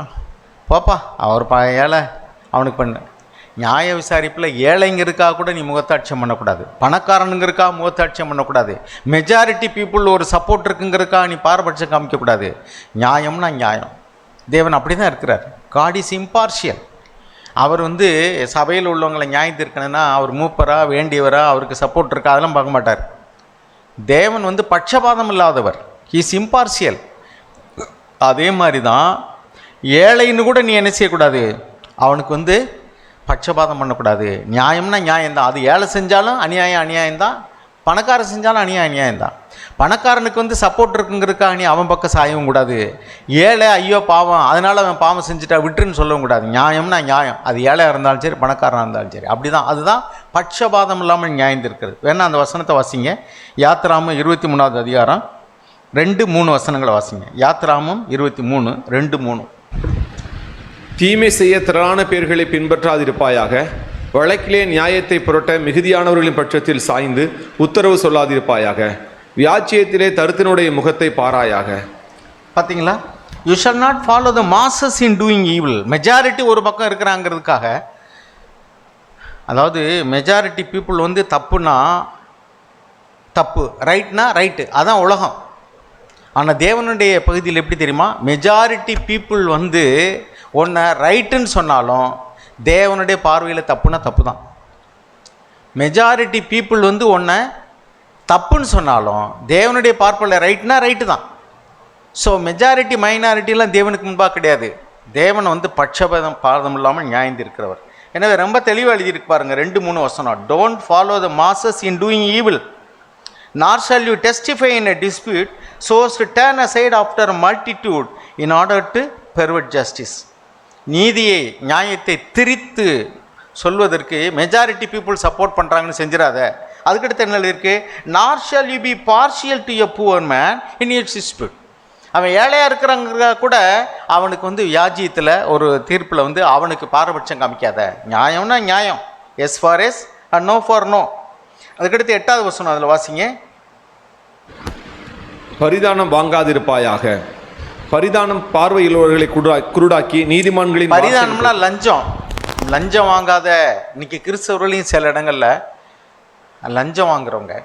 போப்பா அவர் ஏழை அவனுக்கு பண்ணு. நியாய விசாரிப்பில் ஏழைங்கிறதுக்காக கூட நீ முகத்தாட்சியம் பண்ணக்கூடாது, பணக்காரனுங்கிறதுக்காக முகத்தாட்சியம் பண்ணக்கூடாது, மெஜாரிட்டி பீப்புள் ஒரு சப்போர்ட் இருக்குங்கிறதுக்காக நீ பாரபட்சம் காமிக்கக்கூடாது. நியாயம்னா நியாயம். தேவன் அப்படி தான் இருக்கிறார். God is impartial. அவர் வந்து சபையில் உள்ளவங்களை நியாயம் தீர்க்கணும்னா அவர் மூப்பரா வேண்டியவரா அவருக்கு சப்போர்ட் இருக்கா அதெல்லாம் பார்க்க மாட்டார். தேவன் வந்து பட்சபாதம் இல்லாதவர். He is impartial. அதே மாதிரி தான் ஏழைன்னு கூட நீ என்ன செய்யக்கூடாது, அவனுக்கு வந்து பட்சபாதம் பண்ணக்கூடாது. நியாயம்னா நியாயம்தான். அது ஏழை செஞ்சாலும் அநியாயம்தான், பணக்காரன் செஞ்சாலும் அநியாயம்தான். பணக்காரனுக்கு வந்து சப்போர்ட் இருக்குங்கிறதுக்காக நீ அவன் பக்கம் சாயவும் கூடாது. ஏழை ஐயோ பாவம் அதனால் அவன் பாவம் செஞ்சுட்டா விட்டுருன்னு சொல்லவும் கூடாது. நியாயம்னா நியாயம். அது ஏழையாக இருந்தாலும் சரி பணக்காரனாக இருந்தாலும் சரி அப்படி தான். அதுதான் பட்சபாதம் இல்லாமல் நியாயம் இருக்கிறது. வேணா அந்த வசனத்தை வாசிங்க. யாத்ராமம் 23வது அதிகாரம் 2-3 வசனங்களை வாசிங்க. யாத்ராமம் 23, 2-3. தீமை செய்ய திரளான பேர்களை பின்பற்றாதிருப்பாயாக. வழக்கிலே நியாயத்தை புரட்ட மிகுதியானவர்களின் பட்சத்தில் சாய்ந்து உத்தரவு சொல்லாதிருப்பாயாக. வியாச்சியத்திலே தருத்தினுடைய முகத்தை பாராயாக. பார்த்தீங்களா? You shall not follow the masses in doing evil. Majority ஒரு பக்கம் இருக்கிறாங்கிறதுக்காக, அதாவது மெஜாரிட்டி பீப்புள் வந்து தப்புனா தப்பு, ரைட்னா ரைட்டு, அதான் உலகம். ஆனால் தேவனுடைய பகுதியில் எப்படி தெரியுமா? மெஜாரிட்டி பீப்புள் வந்து ஒன்றை ரைட்டுன்னு சொன்னாலும் தேவனுடைய பார்வையில் தப்புனா தப்பு தான். மெஜாரிட்டி பீப்புள் வந்து ஒன்றை தப்புன்னு சொன்னாலும் தேவனுடைய பார்வையில் ரைட்னா ரைட்டு தான். ஸோ மெஜாரிட்டி மைனாரிட்டிலாம் தேவனுக்கு முன்பாக கிடையாது. தேவன் வந்து பாதம் இல்லாமல் நியாயம் இருக்கிறவர். எனவே ரொம்ப தெளிவாக எழுதியிருக்கு பாருங்க, 2-3 வசனம். Don't follow the masses in doing evil, nor shall you testify in a dispute so as to turn aside after a multitude in order to pervert justice. நீதியை நியாயத்தை திரித்து சொல்வதற்கு மெஜாரிட்டி பீப்புள் சப்போர்ட் பண்ணுறாங்கன்னு செஞ்சிடாத. அதுக்கடுத்து என்ன இருக்கு? nor shall you be partial to a poor man in his dispute. அவன் ஏழையாக இருக்கிறாங்க கூட அவனுக்கு வந்து வியாஜியத்தில் ஒரு தீர்ப்பில் வந்து அவனுக்கு பாரபட்சம் காமிக்காத. நியாயம்னா நியாயம், yes for yes and no for no. அதுக்கடுத்து 8வது வசனம் அதில் வாசிங்க. பரிதானம் வாங்காதிருப்பாயாக. பரிதானம் பார்வையுள்ளவர்களை குருடாக்கி நீதிமான்களின் பரிதானம்னா லஞ்சம் வாங்காத. இன்னைக்கு கிறிஸ்தவர்களையும் சில இடங்களில் லஞ்சம் வாங்குறவங்க,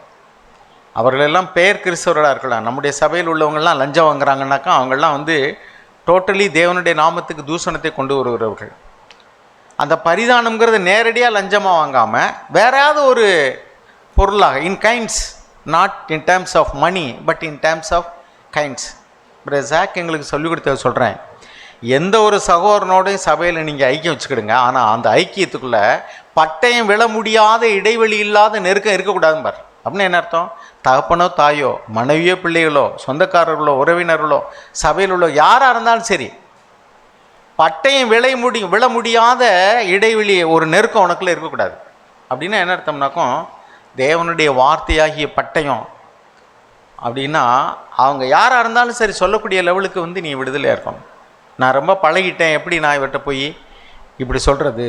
அவர்களெல்லாம் பெயர் கிறிஸ்தவர்களாக இருக்கலாம், நம்முடைய சபையில் உள்ளவங்கள்லாம் லஞ்சம் வாங்குறாங்கன்னாக்கா அவங்கெல்லாம் வந்து டோட்டலி தேவனுடைய நாமத்துக்கு தூஷணத்தை கொண்டு வருகிறவர்கள். அந்த பரிதானம்ங்கிறது நேரடியாக லஞ்சமாக வாங்காமல் வேறையாவது ஒரு பொருளாக, in kinds, not in terms of money but in terms of kinds. Jack எங்களுக்கு சொல்லிக் கொடுத்த சொல்கிறேன், எந்த ஒரு சகோதரனோடையும் சபையில் நீங்கள் ஐக்கியம் வச்சுக்கிடுங்க, ஆனால் அந்த ஐக்கியத்துக்குள்ளே பட்டயம் விழ முடியாத இடைவெளி இல்லாத நெருக்கம் இருக்கக்கூடாதுன்னு பார். அப்படின்னு என்ன அர்த்தம்? தகப்பனோ தாயோ மனைவியோ பிள்ளைகளோ சொந்தக்காரர்களோ உறவினர்களோ சபையில் உள்ள யாராக இருந்தாலும் சரி, பட்டயம் விழ முடியாத இடைவெளி ஒரு நெருக்கம் உனக்குள்ளே இருக்கக்கூடாது. அப்படின்னா என்ன அர்த்தம்னாக்கும், தேவனுடைய வார்த்தையாகிய பட்டயம் அப்படின்னா அவங்க யாராக இருந்தாலும் சரி சொல்லக்கூடிய லெவலுக்கு வந்து நீ விடுதலையாக இருக்கணும். நான் ரொம்ப பழகிட்டேன், எப்படி நான் இவர்கிட்ட போய் இப்படி சொல்கிறது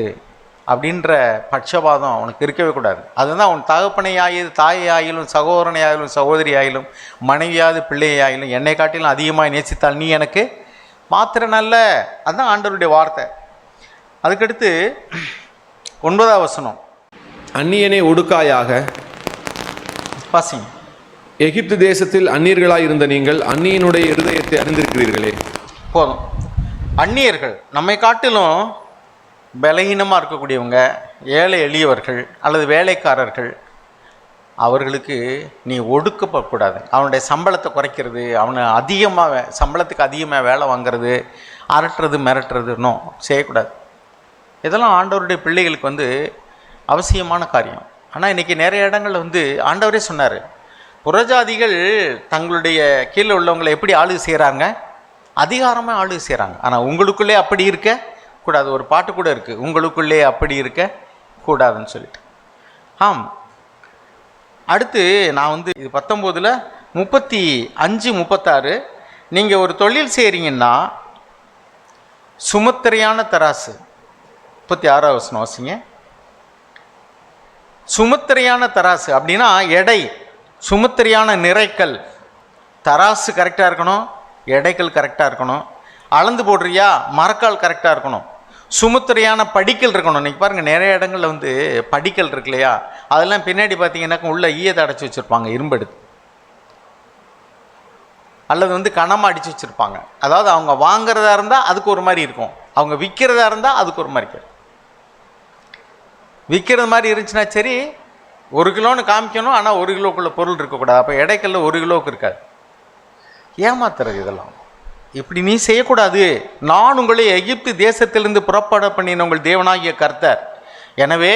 அப்படின்ற பட்சபாதம் அவனுக்கு இருக்கவே கூடாது. அதுதான் உன் தகப்பனையாயிலும் தாயையாயிலும் சகோதரனையாயிலும் சகோதரியாயிலும் மனைவியாவது பிள்ளையாயிலும் என்னை காட்டிலும் அதிகமாக நேசித்தால் நீ எனக்கு மாத்திர நல்ல. அதுதான் ஆண்டவருடைய வார்த்தை. அதுக்கடுத்து 9ஆம் வசனம், அந்நியனை ஒடுக்காயாக. பாசிங்க. எகிப்து தேசத்தில் அந்நியர்களாய் இருந்த நீங்கள் அந்நியனுடைய இருதயத்தை அறிந்திருக்கிறீர்களே. போதும். அந்நியர்கள் நம்மை காட்டிலும் பலகீனமாக இருக்கக்கூடியவங்க, ஏழை எளியவர்கள் அல்லது வேலைக்காரர்கள், அவர்களுக்கு நீ ஒடுக்கப்படக்கூடாது. அவனுடைய சம்பளத்தை குறைக்கிறது, அவனை அதிகமாக சம்பளத்துக்கு அதிகமாக வேலை வாங்கிறது, அரட்டுறது மிரட்டுறதுன்னும் செய்யக்கூடாது. இதெல்லாம் ஆண்டவருடைய பிள்ளைகளுக்கு வந்து அவசியமான காரியம். ஆனால் இன்றைக்கி நிறைய இடங்களில் வந்து ஆண்டவரே சொன்னார், புறஜாதிகள் தங்களுடைய கீழே உள்ளவங்களை எப்படி ஆளுகை செய்கிறாங்க, அதிகாரமாக ஆளுகை செய்கிறாங்க. ஆனால் உங்களுக்குள்ளே அப்படி இருக்க கூடாது. ஒரு பாட்டு கூட இருக்குது, உங்களுக்குள்ளே அப்படி இருக்க கூடாதுன்னு சொல்லிட்டு. ஆம். அடுத்து நான் வந்து இது 19 35 36, நீங்கள் ஒரு தொழில் செய்கிறீங்கன்னா சுமத்திரையான தராசு. 36ஆம் வசனம் வாசிங்க. சுமத்திரையான தராசு அப்படின்னா எடை, சுமத்திரையான நிறைக்கல். தராசு கரெக்டாக இருக்கணும், எடைகள் கரெக்டாக இருக்கணும். அளந்து போடுறியா, மரக்கால் கரெக்டாக இருக்கணும். சுமத்திரையான படிக்கல் இருக்கணும். இன்றைக்கி பாருங்கள் நிறைய இடங்களில் வந்து படிக்கல் இருக்கு இல்லையா, அதெல்லாம் பின்னாடி பார்த்தீங்கன்னாக்கா உள்ள ஈயத்தை அடைச்சி வச்சுருப்பாங்க, இரும்பெடுத்து, அல்லது வந்து கனமாக அடித்து வச்சுருப்பாங்க. அதாவது அவங்க வாங்கிறதா இருந்தால் அதுக்கு ஒரு மாதிரி இருக்கும், அவங்க விற்கிறதா இருந்தால் அதுக்கு ஒரு மாதிரி இருக்கும். விற்கிறது மாதிரி இருந்துச்சுன்னா சரி, 1 கிலோன்னு காமிக்கணும், ஆனால் 1 கிலோக்குள்ள பொருள் இருக்கக்கூடாது. அப்போ எடைக்கல்ல 1 கிலோவுக்கு இருக்காது. ஏமாத்துறது இதெல்லாம். இப்படி நீ செய்யக்கூடாது. நான் உங்களை எகிப்து தேசத்திலிருந்து புறப்பட பண்ணின உங்கள் தேவனாகிய கர்த்தர். எனவே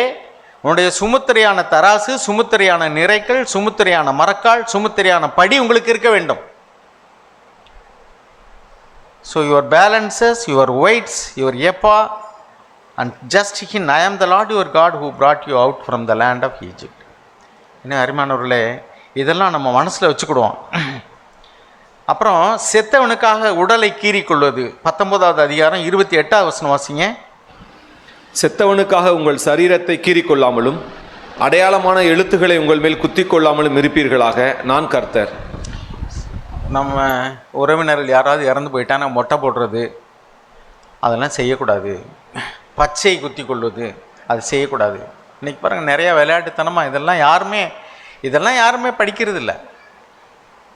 உன்னுடைய சுமுத்திரையான தராசு, சுமுத்திரையான நிறைக்கல், சுமுத்திரையான மரக்கால், சுமுத்திரையான படி உங்களுக்கு இருக்க வேண்டும். So your balances, your weights, your எப்பா and just him, I am the Lord your God who brought you out from the land of Egypt. இன்னும் அருமையானவர்களே, இதெல்லாம் நம்ம மனசில் வச்சுக்கிடுவோம். அப்புறம் செத்தவனுக்காக உடலை கீறிக்கொள்வது. 19ஆவது அதிகாரம் 28ஆவது வசனம் வாசிங்க. செத்தவனுக்காக உங்கள் சரீரத்தை கீறிக்கொள்ளாமலும் அடையாளமான எழுத்துக்களை உங்கள் மேல் குத்திக்கொள்ளாமலும் இருப்பீர்களாக, நான் கர்த்தர். நம்ம உறவினர்கள் யாராவது இறந்து போயிட்டா நம்ம மொட்டை போடுறது அதெல்லாம் செய்யக்கூடாது. பச்சை குத்தி கொள்வது அது செய்யக்கூடாது. இன்றைக்கி பாருங்கள் நிறையா விளையாட்டுத்தனமாக இதெல்லாம் யாருமே படிக்கிறது இல்லை.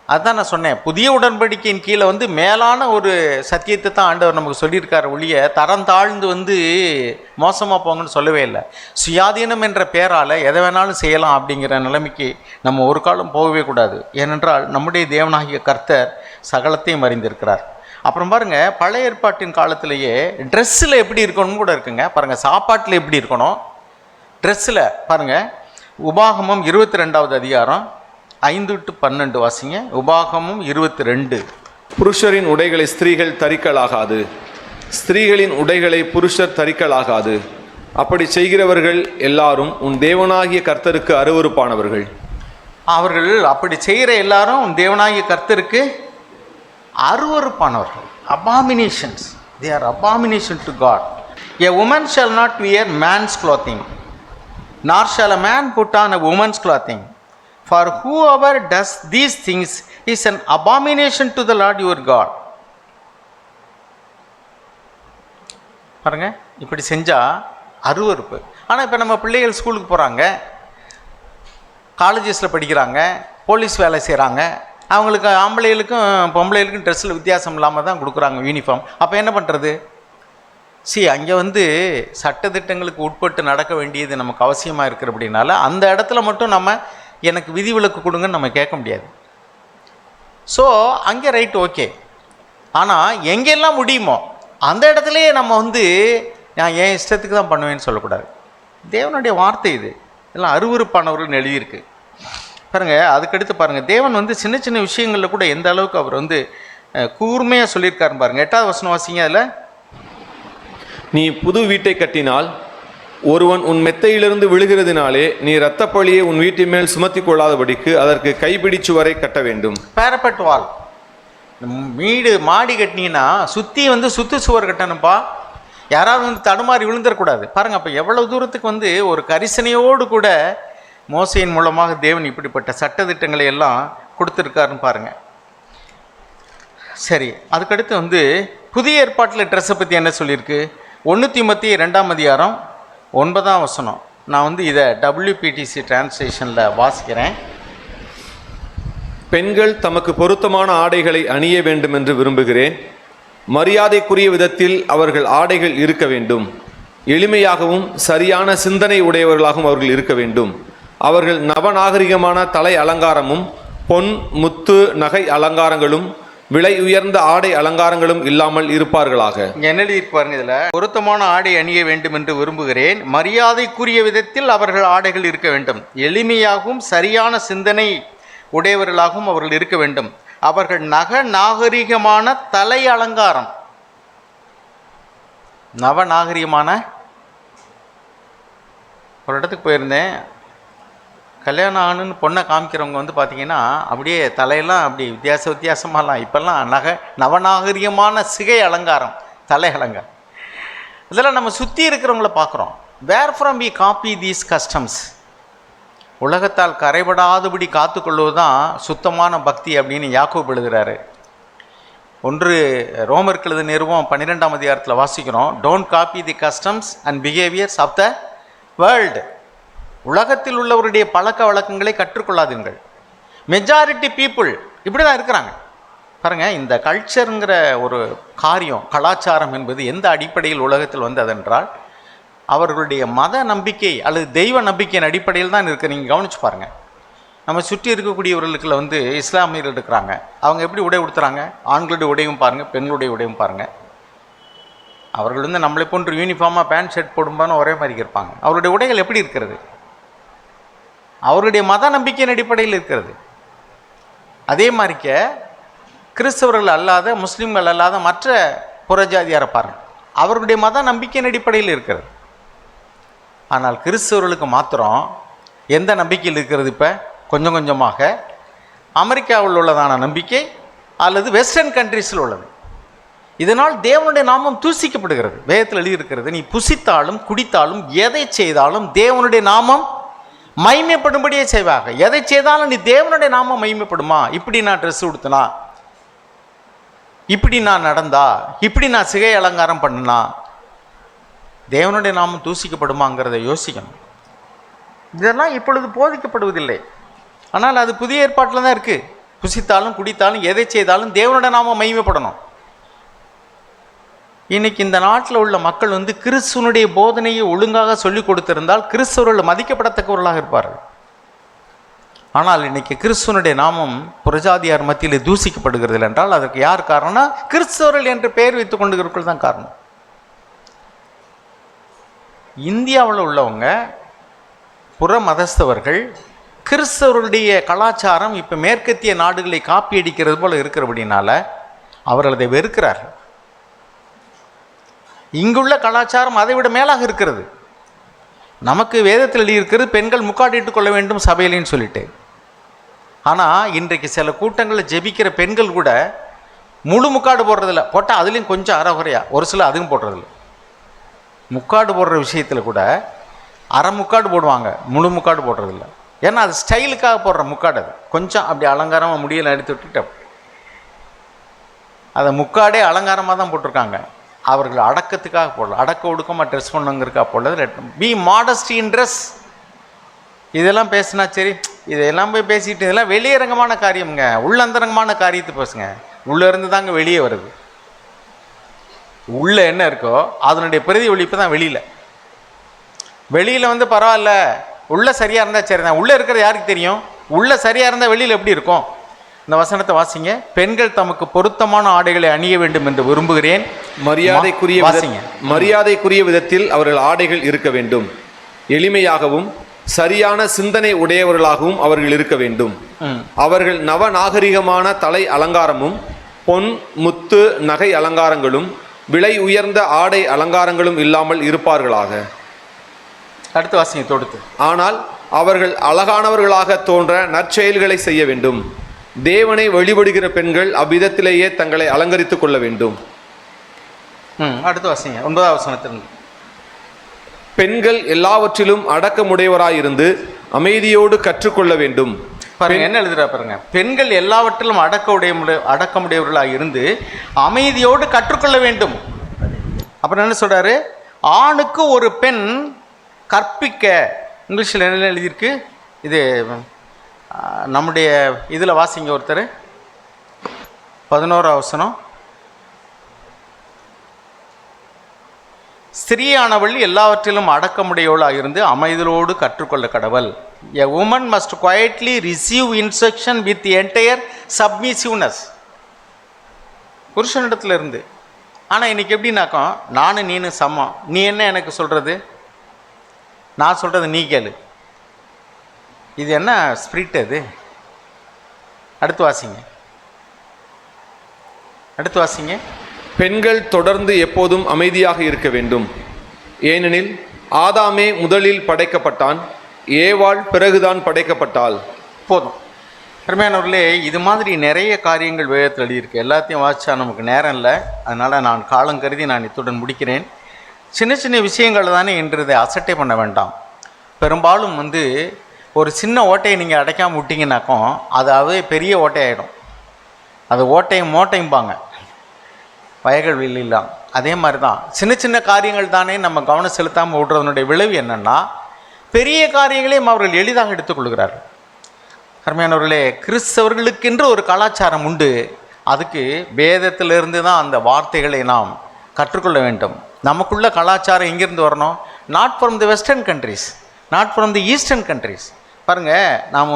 அதுதான் நான் சொன்னேன், புதிய உடன்படிக்கையின் கீழே வந்து மேலான ஒரு சத்தியத்தை தான் ஆண்டவர் நமக்கு சொல்லியிருக்காரு ஒழிய தரம் தாழ்ந்து வந்து மோசமாக போங்கன்னு சொல்லவே இல்லை. சுயாதீனம் என்ற பேரால் எதை வேணாலும் செய்யலாம் அப்படிங்கிற நிலைமைக்கு நம்ம ஒரு காலம் போகவே கூடாது. ஏனென்றால் நம்முடைய தேவனாகிய கர்த்தர் சகலத்தையும் அறிந்திருக்கிறார். அப்புறம் பாருங்கள், பழைய ஏற்பாட்டின் காலத்திலேயே ட்ரெஸ்ஸில் எப்படி இருக்கணும்னு கூட இருக்குங்க. பாருங்கள், சாப்பாட்டில் எப்படி இருக்கணும், ட்ரெஸ்ஸில் பாருங்கள். உபாகமம் 22ஆவது அதிகாரம் 5-12 வாசிங்க. உபாகமம் 22. புருஷரின் உடைகளை ஸ்திரீகள் தரிக்கலாகாது, ஸ்திரீகளின் உடைகளை புருஷர் தரிக்கலாகாது. அப்படி செய்கிறவர்கள் எல்லாரும் உன் தேவனாகிய கர்த்தருக்கு அருவருப்பானவர்கள். அவர்கள் அப்படி செய்கிற எல்லாரும் உன் தேவனாகிய கர்த்தருக்கு அருவருப்பானவர்கள். Abominations. They are abomination to God. A woman shall not wear man's clothing, nor shall a man put on a woman's clothing. For whoever does these things is an abomination to the Lord your God. பாருங்க, இப்படி செஞ்சால் அருவருப்பு. ஆனால் இப்போ நம்ம பிள்ளைகள் ஸ்கூலுக்கு போகிறாங்க, காலேஜஸில் படிக்கிறாங்க, போலீஸ் வேலை செய்கிறாங்க, அவங்களுக்கு ஆம்பளைகளுக்கும் பொம்பளைகளுக்கும் ட்ரெஸ்ஸில் வித்தியாசம் இல்லாமல் தான் கொடுக்குறாங்க யூனிஃபார்ம். அப்போ என்ன பண்ணுறது? அங்கே வந்து சட்டத்திட்டங்களுக்கு உட்பட்டு நடக்க வேண்டியது நமக்கு அவசியமாக இருக்கிற அப்படின்னால அந்த இடத்துல மட்டும் நம்ம எனக்கு விதிவிலக்கு கொடுங்கன்னு நம்ம கேட்க முடியாது. ஸோ அங்கே ரைட், ஓகே. ஆனால் எங்கெல்லாம் முடியுமோ அந்த இடத்துலையே நம்ம வந்து நான் என் இஷ்டத்துக்கு தான் பண்ணுவேன்னு சொல்லக்கூடாது. தேவனுடைய வார்த்தை இது. இதெல்லாம் அருவருப்பானவர்கள் எழுதியிருக்கு பாருங்கள். அதுக்கடுத்து பாருங்கள், தேவன் வந்து சின்ன சின்ன விஷயங்களில் கூட எந்த அளவுக்கு அவர் வந்து கூர்மையாக சொல்லியிருக்காருன்னு பாருங்கள். 8ஆவது வசனம் வாசிங்க. அதில் நீ புது வீட்டை கட்டினால் ஒருவன் உன் மெத்தையிலிருந்து விழுகிறதினாலே நீ இரத்தப்பழியை உன் வீட்டின் மேல் சுமத்தி கொள்ளாதபடிக்கு அதற்கு கைப்பிடி சுவரை கட்ட வேண்டும். பேரப்பட் வால். வீடு மாடி கட்டினீங்கன்னா சுற்றி சுவர் கட்டணும்ப்பா. யாராவது வந்து தடுமாறி விழுந்துடக்கூடாது. பாருங்கள், அப்போ எவ்வளோ தூரத்துக்கு ஒரு கரிசனையோடு கூட மோசையின் மூலமாக தேவன் இப்படிப்பட்ட சட்டதிட்டங்களை எல்லாம் கொடுத்துருக்காருன்னு பாருங்கள். சரி, அதுக்கடுத்து புதிய ஏற்பாட்டில் ட்ரெஸ்ஸை பற்றி என்ன சொல்லியிருக்கு? 1 தீமோத்தேயு 2ஆம் அதிகாரம் 9ஆம் வசனம். நான் இதை WPTC டிரான்ஸ்லேஷனில் வாசிக்கிறேன். பெண்கள் தமக்கு பொருத்தமான ஆடைகளை அணிய வேண்டும் என்று விரும்புகிறேன். மரியாதைக்குரிய விதத்தில் அவர்கள் ஆடைகள் இருக்க வேண்டும். எளிமையாகவும் சரியான சிந்தனை உடையவர்களாகவும் அவர்கள் இருக்க வேண்டும். அவர்கள் நவநாகரிகமான தலை அலங்காரமும் பொன் முத்து நகை அலங்காரங்களும் விலை உயர்ந்த ஆடை அலங்காரங்களும் இல்லாமல் இருப்பார்களாக. என்ன எழுதியிருப்பாருங்க இதில்? பொருத்தமான ஆடை அணிய வேண்டும் என்று விரும்புகிறேன். மரியாதைக்குரிய விதத்தில் அவர்கள் ஆடைகள் இருக்க வேண்டும். எளிமையாகவும் சரியான சிந்தனை உடையவர்களாகவும் அவர்கள் இருக்க வேண்டும். அவர்கள் நாகரிகமான தலை அலங்காரம், நவநாகரிகமான. ஒரு இடத்துக்கு போயிருந்தேன். கல்யாணம் ஆணுன்னு பொண்ணை காமிக்கிறவங்க பார்த்தீங்கன்னா அப்படியே தலையெல்லாம் அப்படி வித்தியாசமாகலாம். இப்போல்லாம் நவநாகரிகமான சிகை அலங்காரம், தலை அலங்காரம். இதெல்லாம் நம்ம சுற்றி இருக்கிறவங்கள பார்க்குறோம். Where from we copy these customs? உலகத்தால் கரைபடாதபடி காத்துக்கொள்வது தான் சுத்தமான பக்தி அப்படின்னு யாக்கோபு எழுதுகிறாரு. 1 ரோமருக்கு எழுதின நிருபம் 12ஆம் அதிகாரத்தில் வாசிக்கிறோம். Don't copy the customs and behaviours of the world. உலகத்தில் உள்ளவருடைய பழக்க வழக்கங்களை கற்றுக்கொள்ளாதீர்கள். மெஜாரிட்டி பீப்புள் இப்படி தான் இருக்கிறாங்க. பாருங்கள், இந்த கல்ச்சருங்கிற ஒரு காரியம், கலாச்சாரம் என்பது எந்த அடிப்படையில் உலகத்தில் வந்ததென்றால் அவர்களுடைய மத நம்பிக்கை அல்லது தெய்வ நம்பிக்கையின் அடிப்படையில் தான் இருக்குது. நீங்கள் கவனிச்சு பாருங்கள். நம்ம சுற்றி இருக்கக்கூடியவர்களுக்குள்ள இஸ்லாமியர்கள் இருக்கிறாங்க. அவங்க எப்படி உடை உடுத்துறாங்க? ஆண்களுடைய உடையும் பாருங்கள், பெண்களுடைய உடையும் பாருங்கள். அவர்கள் நம்மளை போன்று யூனிஃபார்மாக பேண்ட் ஷர்ட் போடும்போது ஒரே மாதிரி இருப்பாங்க. அவருடைய உடைகள் எப்படி இருக்கிறது? அவருடைய மத நம்பிக்கையின் அடிப்படையில் இருக்கிறது. அதே மாதிரிக்க கிறிஸ்தவர்கள் அல்லாத, முஸ்லீம்கள் அல்லாத மற்ற புறஜாதியாரை பாருங்கள், அவர்களுடைய மத நம்பிக்கையின் அடிப்படையில் இருக்கிறது. ஆனால் கிறிஸ்தவர்களுக்கு மாத்திரம் எந்த நம்பிக்கையில் இருக்கிறது? இப்போ கொஞ்சம் கொஞ்சமாக அமெரிக்காவில் உள்ளதான நம்பிக்கை அல்லது வெஸ்டர்ன் கண்ட்ரீஸில் உள்ளது. இதனால் தேவனுடைய நாமம் தூசிக்கப்படுகிறது. வேதத்தில் எழுதியிருக்கிறது, நீ புசித்தாலும் குடித்தாலும் எதை செய்தாலும் தேவனுடைய நாமம் மகிமைப்படும்படியே செய்வாங்க. எதை செய்தாலும் நீ தேவனுடைய நாமம் மகிமைப்படுமா? இப்படி நான் ட்ரெஸ் உடுத்தினா, இப்படி நான் நடந்தா, இப்படி நான் சிகை அலங்காரம் பண்ணினா தேவனுடைய நாமம் தூசிக்கப்படுமாங்கிறத யோசிக்கணும். இதெல்லாம் இப்பொழுது போதிக்கப்படுவதில்லை. ஆனால் அது புதிய ஏற்பாட்டில் தான் இருக்குது. புசித்தாலும் குடித்தாலும் எதை செய்தாலும் தேவனுடைய நாமம் மகிமைப்படணும். இன்றைக்கி இந்த நாட்டில் உள்ள மக்கள் கிறிஸ்துவனுடைய போதனையை ஒழுங்காக சொல்லிக் கொடுத்திருந்தால் கிறிஸ்தவர்கள் மதிக்கப்படத்தக்கவர்களாக இருப்பார்கள். ஆனால் இன்றைக்கி கிறிஸ்துவனுடைய நாமம் புறஜாதியார் மத்தியில் தூசிக்கப்படுகிறது என்றால் அதற்கு யார் காரணம்னா கிறிஸ்தவர்கள் என்று பெயர் வைத்துக் கொண்டிருக்கிறவர்கள் தான் காரணம். இந்தியாவில் உள்ளவங்க புற மதஸ்தவர்கள் கிறிஸ்தவர்களுடைய கலாச்சாரம் இப்போ மேற்கத்திய நாடுகளை காப்பி அடிக்கிறது போல் இருக்கிறபடினால அவர்கள் அதை வெறுக்கிறார்கள். இங்குள்ள கலாச்சாரம் அதை விட மேலாக இருக்கிறது. நமக்கு வேதத்தில் எழுதியிருக்கிறது பெண்கள் முக்காடிட்டு கொள்ள வேண்டும் சபையிலேன்னு சொல்லிட்டு. ஆனால் இன்றைக்கு சில கூட்டங்களில் ஜெபிக்கிற பெண்கள் கூட முழு முக்காடு போடுறதில்ல. போட்டால் அதுலேயும் கொஞ்சம் அறகுறையா, ஒரு சில அதுவும் போடுறதில்ல. முக்காடு போடுற விஷயத்தில் கூட அரை முக்காடு போடுவாங்க, முழு முக்காடு போடுறதில்ல. ஏன்னா அது ஸ்டைலுக்காக போடுற முக்காடு. அது கொஞ்சம் அப்படி அலங்காரமாக முடியலை எடுத்து விட்டுட்டு அதை முக்காடே அலங்காரமாக தான் போட்டிருக்காங்க. அவர்கள் அடக்கத்துக்காக போடல, அடக்க ஒடுக்கமாக ட்ரெஸ் பண்ணுங்கிறக்கா போடல. பி மாடஸ்டி இன் ட்ரெஸ். இதெல்லாம் பேசுனா சரி, இதெல்லாம் போய் பேசிட்டு இதெல்லாம் வெளியரங்கமான காரியம்ங்க. உள்ளந்தரங்கமான காரியத்தை பேசுங்க. உள்ளே இருந்து தாங்க வெளியே வருது. உள்ளே என்ன இருக்கோ அதனுடைய பிரதிபலிப்பு தான் வெளியில். வெளியில் பரவாயில்ல, உள்ளே சரியாக இருந்தால் சரி தான். உள்ளே இருக்கிறது யாருக்கு தெரியும்? உள்ளே சரியாக இருந்தால் வெளியில் எப்படி இருக்கும்? இந்த வசனத்தை வாசிங்க. பெண்கள் தமக்கு பொருத்தமான ஆடைகளை அணிய வேண்டும் என்று விரும்புகிறேன். மரியாதைக்குரிய விதத்தில் அவர்கள் ஆடைகள் இருக்க வேண்டும். எளிமையாகவும் சரியான சிந்தனை உடையவர்களாகவும் அவர்கள் இருக்க வேண்டும். அவர்கள் நவநாகரிகமான தலை அலங்காரமும் பொன் முத்து நகை அலங்காரங்களும் விலை உயர்ந்த ஆடை அலங்காரங்களும் இல்லாமல் இருப்பார்களாக. அடுத்து வாசிங்க தொடுத்து. ஆனால் அவர்கள் அழகானவர்களாக தோன்ற நற்செயல்களை செய்ய வேண்டும். தேவனை வழிபடுகிற பெண்கள் அவ்விதத்திலேயே தங்களை அலங்கரித்துக் கொள்ள வேண்டும். அடுத்து வாசிங்க 9வது வசனத்திலிருந்து. பெண்கள் எல்லாவற்றிலும் அடக்கமுடையவராயிருந்து அமைதியோடு கற்றுக்கொள்ள வேண்டும். பாருங்க என்ன எழுதுறா பாருங்க. பெண்கள் எல்லாவற்றிலும் அடக்கமுடையவர்களாக இருந்து அமைதியோடு கற்றுக்கொள்ள வேண்டும். அப்புறம் என்ன சொல்றாரு? ஆணுக்கு ஒரு பெண் கற்பிக்க. இங்கிலீஷில் என்ன எழுதியிருக்கு? இது நம்முடைய இதில் வாசிங்க ஒருத்தர் 11வது வசனம். ஸ்திரீயானவள் எல்லாவற்றிலும் அடக்கமுடையவளாக இருந்து அமைதலோடு கற்றுக்கொள்ள கடவள். A woman must quietly receive instruction with entire submissiveness. புருஷனிடத்துல இருந்து. ஆனால் இன்னைக்கு எப்படின்னாக்கா, நானும் நீனு சமம், நீ என்ன எனக்கு சொல்கிறது, நான் சொல்கிறது நீ கேளு. இது என்ன ஸ்பிரிட் அது? அடுத்து வாசிங்க. பெண்கள் தொடர்ந்து எப்போதும் அமைதியாக இருக்க வேண்டும். ஏனெனில் ஆதாமே முதலில் படைக்கப்பட்டான், ஏவாள் பிறகுதான் படைக்கப்பட்டாள். போதும். அருமையானவர்களே, இது மாதிரி நிறைய காரியங்கள் வேதத்தில் எழுதியிருக்கு. எல்லாத்தையும் வாசிச்சா நமக்கு நேரம் இல்லை. அதனால் நான் காலம் கருதி நான் இத்துடன் முடிக்கிறேன். சின்ன சின்ன விஷயங்கள் தானே என்றதை அசட்டை பண்ண வேண்டாம். பெரும்பாலும் ஒரு சின்ன ஓட்டையை நீங்கள் அடைக்காமல் விட்டிங்கனாக்கோ அதாவது பெரிய ஓட்டையாயிடும். அது ஓட்டையும் மோட்டையும்பாங்க வயல்கள் இல்லாம். அதே மாதிரி தான் சின்ன சின்ன காரியங்கள் தானே நம்ம கவனம் செலுத்தாமல் விடுறதனுடைய விளைவு என்னென்னா பெரிய காரியங்களையும் அவர்கள் எளிதாக எடுத்துக்கொள்கிறார்கள். அருமையானவர்களே, கிறிஸ்தவர்களுக்கென்று ஒரு கலாச்சாரம் உண்டு. அதுக்கு வேதத்திலிருந்து தான் அந்த வார்த்தைகளை நாம் கற்றுக்கொள்ள வேண்டும். நமக்குள்ள கலாச்சாரம் எங்கேருந்து வரணும்? Not from the western countries, not from the eastern countries. பாருங்கள், நாம்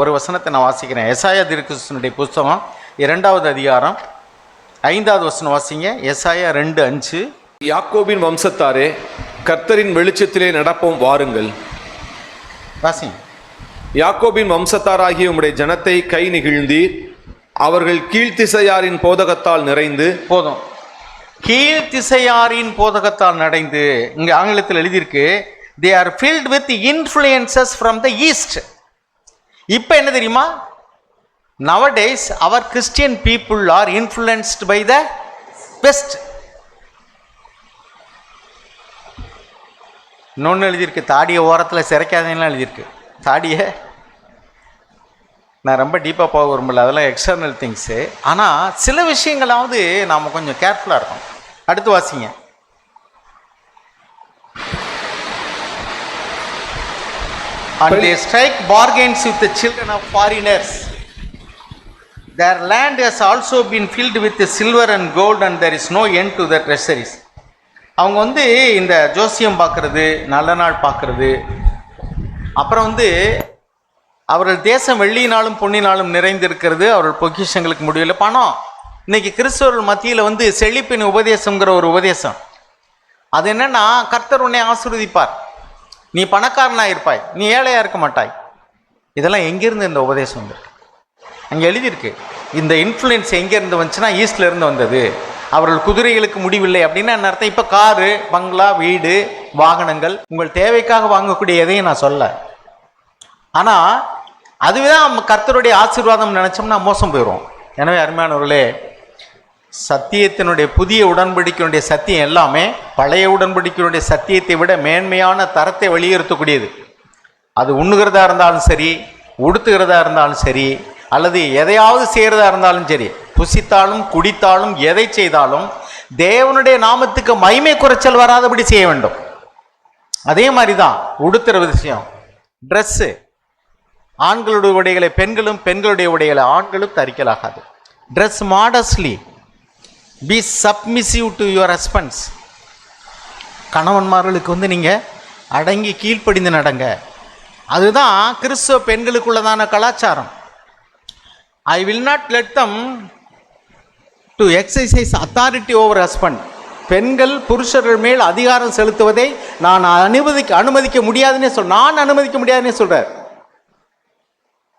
ஒரு வசனத்தை நான் வாசிக்கிறேன். எசாயா தீர்க்கதரிசியினுடைய புஸ்தகம் 2வது அதிகாரம் 5வது வசனம் வாசிங்க. எசாயா 2:5. யாக்கோபின் வம்சத்தாரே, கர்த்தரின் வெளிச்சத்திலே நடப்போம் வாருங்கள். வாசிங்க. யாக்கோபின் வம்சத்தாராகிய உம்முடைய ஜனத்தை கை நெகிழ்ந்தீர். அவர்கள் கீழ்த்திசையாரின் போதகத்தால் நிறைந்து. போதும். கீழ்த்திசையாரின் போதகத்தால் நிறைந்து. இங்கே ஆங்கிலத்தில் எழுதியிருக்கு, they are filled with influences from the east. இப்போ என்ன தெரியுமா? nowadays our Christian people are influenced by the west. இன்னொன்று எழுதியிருக்கு, தாடியை ஓரத்தில் சிறைக்காதேன்னு எழுதியிருக்கு. தாடியை நான் ரொம்ப டீப்பாக போக விரும்பல, அதெல்லாம் எக்ஸ்டர்னல் திங்ஸு. ஆனால் சில விஷயங்களாவது நாம் கொஞ்சம் கேர்ஃபுல்லாக இருக்கோம். அடுத்து வாசிங்க. And they strike bargains with the children of foreigners. Their land has also been filled with silver and gold, and there is no end to their treasuries. அவங்க இந்த ஜோசியம் பார்க்கறது, நல்ல நாள் பார்க்கறது, அப்புறம் அவர்கள் தேசம் வெள்ளியினாலும் பொன்னினாலும் நிறைந்திருக்கிறது, அவர்கள் பொக்கிஷங்களுக்கு முடியல. பணம் இன்னைக்கு கிறிஸ்தவர்கள் மத்தியில் செழிப்பின் உபதேசங்கிற ஒரு உபதேசம். அது என்னன்னா, கர்த்தர் உன்னை ஆசீர்வதிப்பார், நீ பணக்காரனாக இருப்பாய், நீ ஏழையாக இருக்க மாட்டாய். இதெல்லாம் எங்கேருந்து இந்த உபதேசம் வந்திருக்கு? அங்கே எழுதியிருக்கு. இந்த இன்ஃப்ளூயன்ஸ் எங்கேருந்து வந்துச்சுன்னா ஈஸ்ட்லேருந்து வந்தது. அவர்கள் குதிரைகளுக்கு முடிவில்லை அப்படின்னா என்ன அர்த்தம்? இப்போ காரு, பங்களா, வீடு, வாகனங்கள் உங்கள் தேவைக்காக வாங்கக்கூடிய எதையும் நான் சொல்ல. ஆனால் அதுவே தான் கர்த்தருடைய ஆசீர்வாதம் நினச்சோம்னா மோசம் போயிடும். எனவே அருமையானவர்களே, சத்தியத்தினுடைய புதிய உடன்படிக்கையினுடைய சத்தியம் எல்லாமே பழைய உடன்படிக்கையினுடைய சத்தியத்தை விட மேன்மையான தரத்தை வெளியேற்றக்கூடியது. அது உண்ணுகிறதா இருந்தாலும் சரி, உடுத்துகிறதா இருந்தாலும் சரி, அல்லது எதையாவது செய்கிறதா இருந்தாலும் சரி, புசித்தாலும் குடித்தாலும் எதை செய்தாலும் தேவனுடைய நாமத்துக்கு மகிமை குறைச்சல் வராதபடி செய்ய வேண்டும். அதே மாதிரி தான் உடுத்துற விஷயம். ட்ரெஸ்ஸு, ஆண்களுடைய உடைகளை பெண்களும், பெண்களுடைய உடைகளை ஆண்களும் தரிக்கலாகாது. Dress modestly, be submissive to your husbands. கணவன்மார்களுக்கு நீங்கள் அடங்கி கீழ்ப்படிந்து நடங்க. அதுதான் கிறிஸ்துவ பெண்களுக்குள்ளதான கலாச்சாரம். I will not let them to exercise authority over husband. பெண்கள் புருஷர்கள் மேல் அதிகாரம் செலுத்துவதை நான் அனுமதிக்க முடியாதுன்னே நான் அனுமதிக்க முடியாதுன்னே சொல்கிறார்.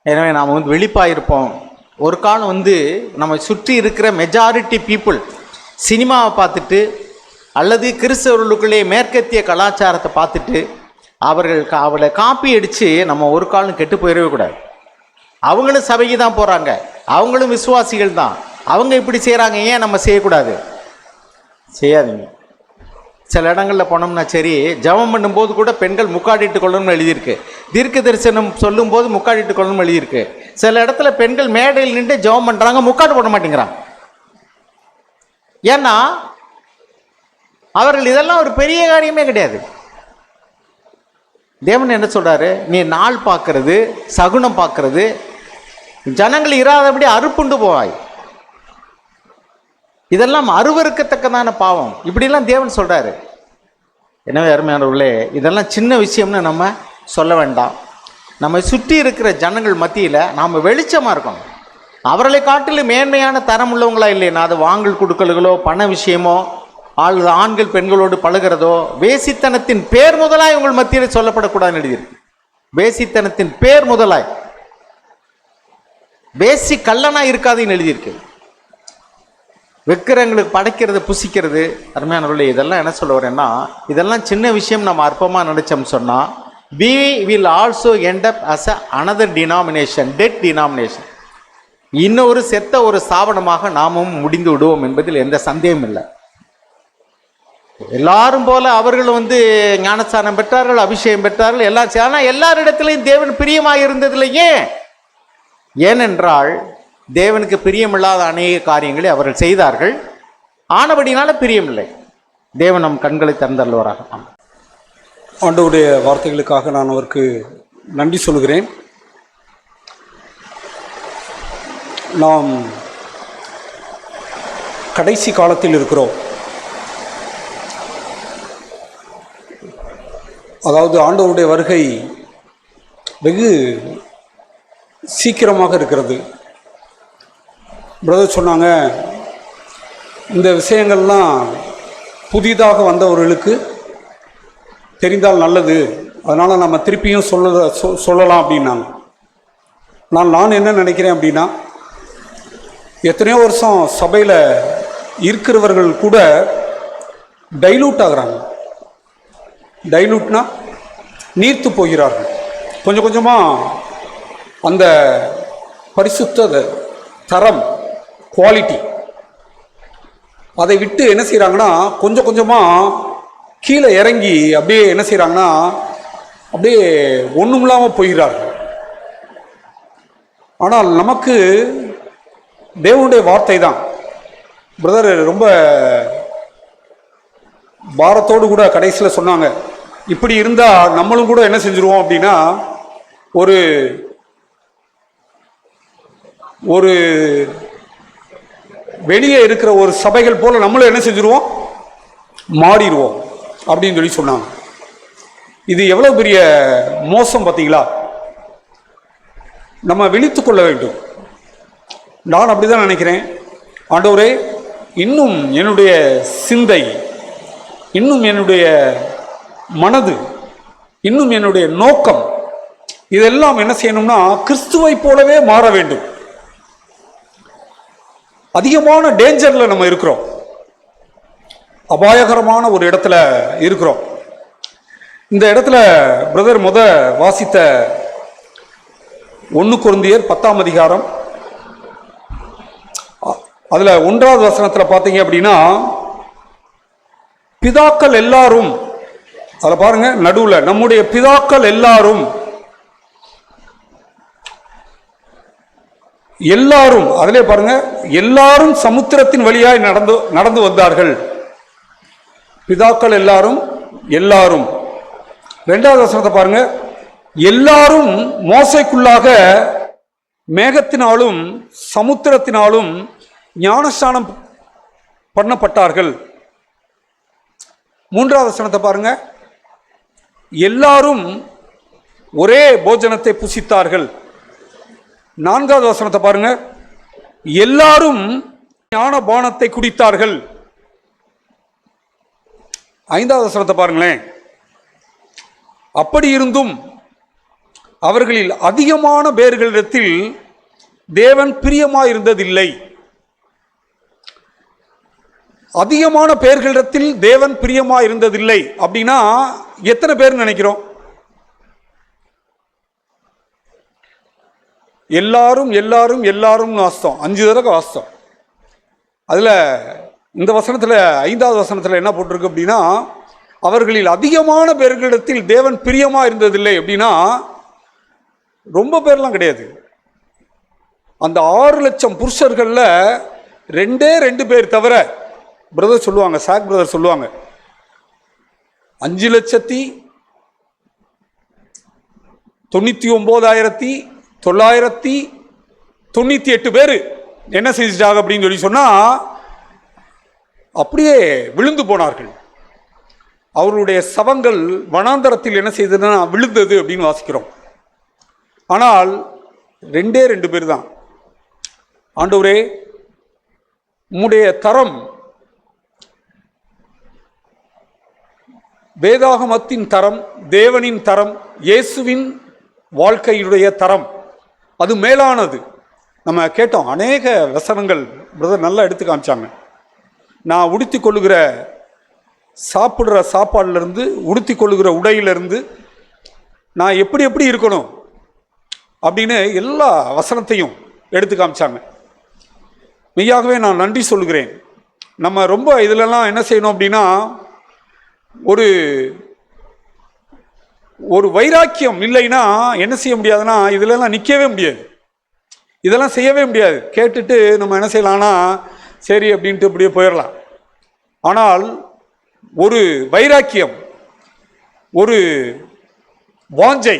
எனவே நாம் வெளிப்பாக இருப்போம். ஒரு காலம் நம்ம சுற்றி இருக்கிற மெஜாரிட்டி பீப்புள் சினிமாவை பார்த்துட்டு அல்லது கிறிஸ்தவர்களுக்குள்ளே மேற்கத்திய கலாச்சாரத்தை பார்த்துட்டு அவளை காப்பி அடித்து நம்ம ஒரு காலம் கெட்டு போயிடவே கூடாது. அவங்களும் சபைக்கு தான் போகிறாங்க, அவங்களும் விசுவாசிகள் தான், அவங்க இப்படி செய்கிறாங்க, ஏன் நம்ம செய்யக்கூடாது? செய்யாதீங்க. சில இடங்களில் போனோம்னா சரி, ஜெபம் பண்ணும்போது கூட பெண்கள் முக்காடிட்டு கொள்ளணும்னு எழுதியிருக்கு, தீர்க்க தரிசனம் சொல்லும்போது முக்காடிட்டு கொள்ளணும்னு எழுதியிருக்கு. சில இடத்துல பெண்கள் மேடையில் நின்று ஜெபம் பண்ணுறாங்க, முக்காடு போட மாட்டேங்கிறாங்க. ஏன்னா அவர்கள் இதெல்லாம் ஒரு பெரிய காரியமே கிடையாது. தேவன் என்ன சொல்றாரு? நீ நாள் பார்க்கறது, சகுனம் பார்க்கறது, ஜனங்கள் இராதபடி அறுப்புண்டு போவாய், இதெல்லாம் அருவருக்கத்தக்கதான பாவம், இப்படிலாம் தேவன் சொல்றாரு. எனவே அருமையானவர்களே, இதெல்லாம் சின்ன விஷயம்னு நம்ம சொல்ல வேண்டாம். நம்ம சுற்றி இருக்கிற ஜனங்கள் மத்தியில் நாம் வெளிச்சமாக இருக்கணும். அவர்களை காட்டிலும் மேன்மையான தரம் உள்ளவங்களா இல்லைன்னா, அது வாங்கல் கொடுக்கல்களோ, பண விஷயமோ, ஆண்கள் பெண்களோடு பழகிறதோ, வேசித்தனத்தின் பேர் முதலாய் உங்கள் மத்தியில் சொல்லப்படக்கூடாதுன்னு எழுதியிருக்கு. வேசித்தனத்தின் பேர் முதலாய், வேசி கல்லனா இருக்காதுன்னு எழுதியிருக்கு. விக்கிரங்களுக்கு படைக்கிறது, புசிக்கிறது. அருமையானவர்களே, இதெல்லாம் என்ன சொல்ல வரேன்னா, இதெல்லாம் சின்ன விஷயம் நம்ம அற்பமாக நினைச்சோம்னு சொன்னால், we will also end up as another denomination, dead denomination. இன்னொரு செத்த ஒரு ஸ்தாபனமாக நாமும் முடிந்து விடுவோம் என்பதில் எந்த சந்தேகமும் இல்லை. எல்லாரும் போல அவர்கள் ஞானஸ்தானம் பெற்றார்கள், அபிஷேகம் பெற்றார்கள், எல்லாம். ஆனால் எல்லாரிடத்திலையும் தேவன் பிரியமாக இருந்ததில்லை. ஏனென்றால் தேவனுக்கு பிரியமில்லாத அநேக காரியங்களை அவர்கள் செய்தார்கள். ஆனபடினால பிரியமில்லை. தேவன் நம் கண்களை திறந்தல்வராக. ஆண்டவருடைய வார்த்தைகளுக்காக நான் அவருக்கு நன்றி சொல்கிறேன். நாம் கடைசி காலத்தில் இருக்கிறோம். அதாவது ஆண்டவருடைய வருகை வெகு சீக்கிரமாக இருக்கிறது. பிரதர் சொன்னாங்க, இந்த விஷயங்கள்லாம் புதிதாக வந்தவர்களுக்கு தெரிந்தால் நல்லது, அதனால் நம்ம திருப்பியும் சொல்லலாம் அப்படின்னாங்க. நான் என்ன நினைக்கிறேன் அப்படின்னா, எத்தனையோ வருஷம் சபையில் இருக்கிறவர்கள் கூட டைலூட் ஆகிறாங்க. டைலூட்னா நீர்த்து போகிறார்கள். கொஞ்சம் கொஞ்சமாக அந்த பரிசுத்த தரம், குவாலிட்டி, அதை விட்டு என்ன செய்கிறாங்கன்னா கொஞ்சம் கொஞ்சமாக கீழே இறங்கி அப்படியே என்ன செய்கிறாங்கன்னா அப்படியே ஒன்றும் இல்லாமல் போகிறார்கள். ஆனால் நமக்கு தேவனுடைய வார்த்தை தான். பிரதர் ரொம்ப பாரத்தோடு கூட கடைசியில் சொன்னாங்க, இப்படி இருந்தால் நம்மளும் கூட என்ன செஞ்சுருவோம் அப்படின்னா, ஒரு ஒரு வெளியே இருக்கிற ஒரு சபைகள் போல நம்மளும் என்ன செஞ்சுருவோம், மாறிடுவோம் அப்படின்னு சொல்லி சொன்னாங்க. இது எவ்வளவு பெரிய மோசம் பார்த்தீங்களா? நம்ம விழித்து கொள்ள வேண்டும். நான் அப்படிதான் நினைக்கிறேன். ஆண்டவரே, இன்னும் என்னுடைய சிந்தை, இன்னும் என்னுடைய மனது, இன்னும் என்னுடைய நோக்கம், இதெல்லாம் என்ன செய்யணும்னா கிறிஸ்துவை போலவே மாற வேண்டும். அதிகமான டேஞ்சர்ல நம்ம இருக்கிறோம், அபாயகரமான ஒரு இடத்துல இருக்கிறோம். இந்த இடத்துல பிரதர் வாசித்த 1 கொரிந்தியர் 10ஆம் அதிகாரம், அதுல 1வது வசனத்துல பாத்தீங்க அப்படின்னா, பிதாக்கள் எல்லாரும், அதுல பாருங்க நடுவுல நம்முடைய பிதாக்கள் எல்லாரும் அதிலே பாருங்க, எல்லாரும் சமுத்திரத்தின் வழியாய் நடந்து வந்தார்கள். பிதாக்கள் எல்லாரும். 2வது வசனத்தை பாருங்க, எல்லாரும் மோசைக்குள்ளாக மேகத்தினாலும் சமுத்திரத்தினாலும் ஞானஸ்நானம் பண்ணப்பட்டார்கள். 3வது வசனத்தை பாருங்க, எல்லாரும் ஒரே போஜனத்தை புசித்தார்கள். 4வது வசனத்தை பாருங்க, எல்லாரும் ஞான பானத்தை குடித்தார்கள். 5வது வசனத்தை பாருங்களேன், அப்படி இருந்தும் அவர்களில் அதிகமான பேர்களிடத்தில் தேவன் பிரியமாயிருந்ததில்லை. அதிகமான பேர்களிடத்தில் தேவன் பிரியமா இருந்ததில்லை அப்படின்னா எத்தனை பேர் நினைக்கிறோம்? எல்லாரும் எல்லாரும் எல்லாரும் வாஸ்தம், 5 தடவை வாஸ்தம். அதுல இந்த வசனத்துல 5வது வசனத்துல என்ன போட்டிருக்கு அப்படின்னா, அவர்களில் அதிகமான பேர்களிடத்தில் தேவன் பிரியமா இருந்ததில்லை அப்படின்னா ரொம்ப பேர்லாம் கிடையாது. அந்த 6 லட்சம் புருஷர்கள்ல 2 பேர் தவிர, பிரதர் சொல்லுவாங்க, சாக் பிரதர் சொல்லுவாங்க, 5,99,998 பேர் என்ன செஞ்சிட்டாங்க அப்படின்னு சொல்லி சொன்னா அப்படியே விழுந்து போனார்கள். அவருடைய சவங்கள் வனாந்தரத்தில் என்ன செய்ததுன்னா விழுந்தது அப்படின்னு வாசிக்கிறோம். ஆனால் 2 பேர் தான். ஆண்டவரே, உம்முடைய தரம், வேதாகமத்தின் தரம், தேவனின் தரம், இயேசுவின் வாழ்க்கையுடைய தரம், அது மேலானது. நம்ம கேட்டோம், அநேக வசனங்கள் பிரதர் நல்லா எடுத்து காமிச்சாங்க. நான் உடுத்தி கொள்ளுகிற சாப்பிட்ற சாப்பாடுலேருந்து, உடுத்தி கொள்ளுகிற உடையிலிருந்து நான் எப்படி எப்படி இருக்கணும் அப்படின்னு எல்லா வசனத்தையும் எடுத்து காமிச்சாங்க. மெய்யாகவே நான் நன்றி சொல்லுகிறேன். நம்ம ரொம்ப இதிலெல்லாம் என்ன செய்யணும் அப்படின்னா, ஒரு வைராக்கியம் இல்லைன்னா என்ன செய்ய முடியாதுன்னா இதிலெல்லாம் நிற்கவே முடியாது, இதெல்லாம் செய்யவே முடியாது. கேட்டுட்டு நம்ம என்ன செய்யலாம்னா சரி அப்படின்ட்டு இப்படியே போயிடலாம். ஆனால் ஒரு வைராக்கியம், ஒரு வாஞ்சை,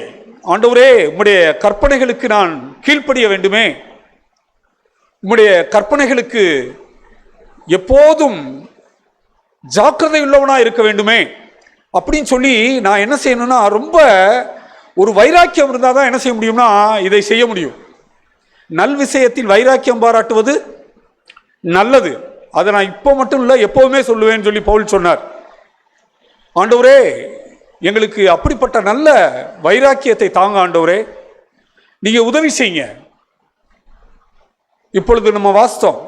ஆண்டவரே உம்முடைய கற்பனைகளுக்கு நான் கீழ்ப்படிய வேண்டுமே, உம்முடைய கற்பனைகளுக்கு எப்போதும் ஜாக்கிரதை உள்ளவனா இருக்க வேண்டுமே அப்படின்னு சொல்லி நான் என்ன செய்யணும்னா, ரொம்ப ஒரு வைராக்கியம் இருந்தால் தான் என்ன செய்ய முடியும்னா இதை செய்ய முடியும். நல் விஷயத்தில் வைராக்கியம் பாராட்டுவது நல்லது. அதை நான் இப்போ மட்டும் இல்லை எப்போவுமே சொல்லுவேன்னு சொல்லி பவுல் சொன்னார். ஆண்டவரே, எங்களுக்கு அப்படிப்பட்ட நல்ல வைராக்கியத்தை தாங்க ஆண்டவரே, நீங்க உதவி செய்யுங்க. இப்பொழுது நம்ம வாஸ்தவம்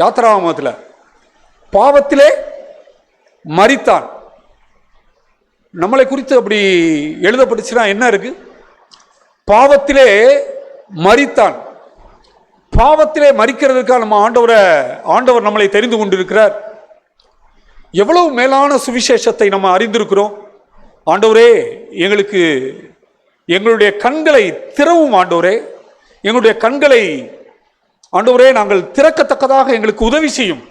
யாத்திராகமத்தில் பாவத்திலே மரித்தான், நம்மளை குறித்து அப்படி எழுதப்பட்டுச்சுன்னா என்ன இருக்கு? பாவத்திலே மரித்தான். பாவத்திலே மரிக்கிறதுக்காக நம்ம ஆண்டவர் நம்மளை தெரிந்து கொண்டிருக்கிறார். எவ்வளவு மேலான சுவிசேஷத்தை நம்ம அறிந்திருக்கிறோம். ஆண்டவரே, எங்களுக்கு எங்களுடைய கண்களை திறவும் ஆண்டவரே, எங்களுடைய கண்களை ஆண்டவரே நாங்கள் திறக்கத்தக்கதாக எங்களுக்கு உதவி செய்யும்.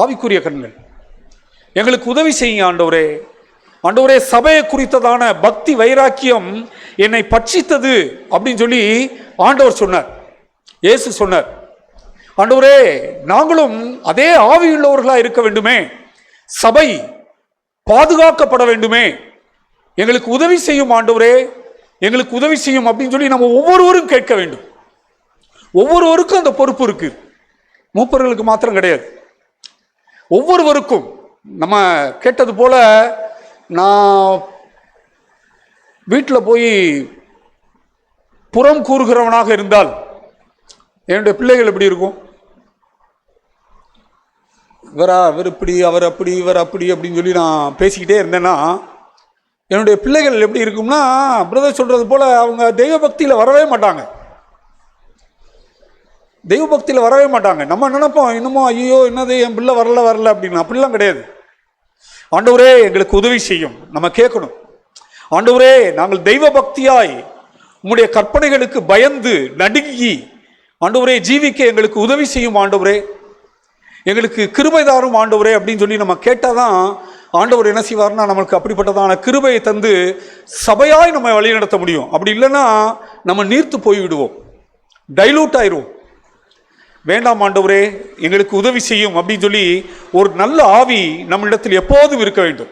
ஆவிக்குரிய கண்கள் எங்களுக்கு உதவி செய்யுங்க ஆண்டவரே. ஆண்டவரே, சபையை குறித்ததான பக்தி வைராக்கியம் என்னை பட்சித்தது அப்படின்னு சொல்லி ஆண்டவர் சொன்னார், இயேசு சொன்னார். ஆண்டவரே, நாங்களும் அதே ஆவியுள்ளவர்களா இருக்க வேண்டுமே, சபை பாதுகாக்கப்பட வேண்டுமே, எங்களுக்கு உதவி செய்யும் ஆண்டவரே, எங்களுக்கு உதவி செய்யும் அப்படின்னு சொல்லி நம்ம ஒவ்வொருவரும் கேட்க வேண்டும். ஒவ்வொருவருக்கும் அந்த பொறுப்பு இருக்கு, மூப்பர்களுக்கு மாத்திரம் கிடையாது. ஒவ்வொருவருக்கும் நம்ம கேட்டது போல, நான் வீட்டில் போய் புறம் கூறுகிறவனாக இருந்தால் என்னுடைய பிள்ளைகள் எப்படி இருக்கும்? இவர் இப்படி, அவர் அப்படி, இவர் அப்படி அப்படின்னு சொல்லி நான் பேசிக்கிட்டே இருந்தேன்னா என்னுடைய பிள்ளைகள் எப்படி இருக்கும்னா, பிரதர் சொல்றது போல அவங்க தெய்வ பக்தியில் வரவே மாட்டாங்க. தெய்வ பக்தியில் வரவே மாட்டாங்க. நம்ம நினைப்போம் இன்னமும், ஐயோ என்னது என் பிள்ளை வரல அப்படின்னு. அப்படிலாம் கிடையாது. ஆண்டவரே, எங்களுக்கு உதவி செய்யும். நம்ம கேட்கணும், ஆண்டவரே, நாங்கள் தெய்வ பக்தியாய் உம்முடைய கற்பனைகளுக்கு பயந்து நடுங்கி ஆண்டவரே ஜீவிக்க எங்களுக்கு உதவி செய்யும் ஆண்டவரே, எங்களுக்கு கிருபை தாரும் ஆண்டவரே அப்படின்னு சொல்லி நம்ம கேட்டாதான் ஆண்டவர் என்ன செய்வார்னா நமக்கு அப்படிப்பட்டதான கிருபையை தந்து சபையாய் நம்ம வழிநடத்த முடியும். அப்படி இல்லைன்னா நம்ம நீர்த்து போய்விடுவோம், டைலூட் ஆயிடுவோம். வேண்டாம் ஆண்டவரே, எங்களுக்கு உதவி செய்யும் அப்படின்னு சொல்லி ஒரு நல்ல ஆவி நம்மளிடத்தில் எப்போதும் இருக்க வேண்டும்.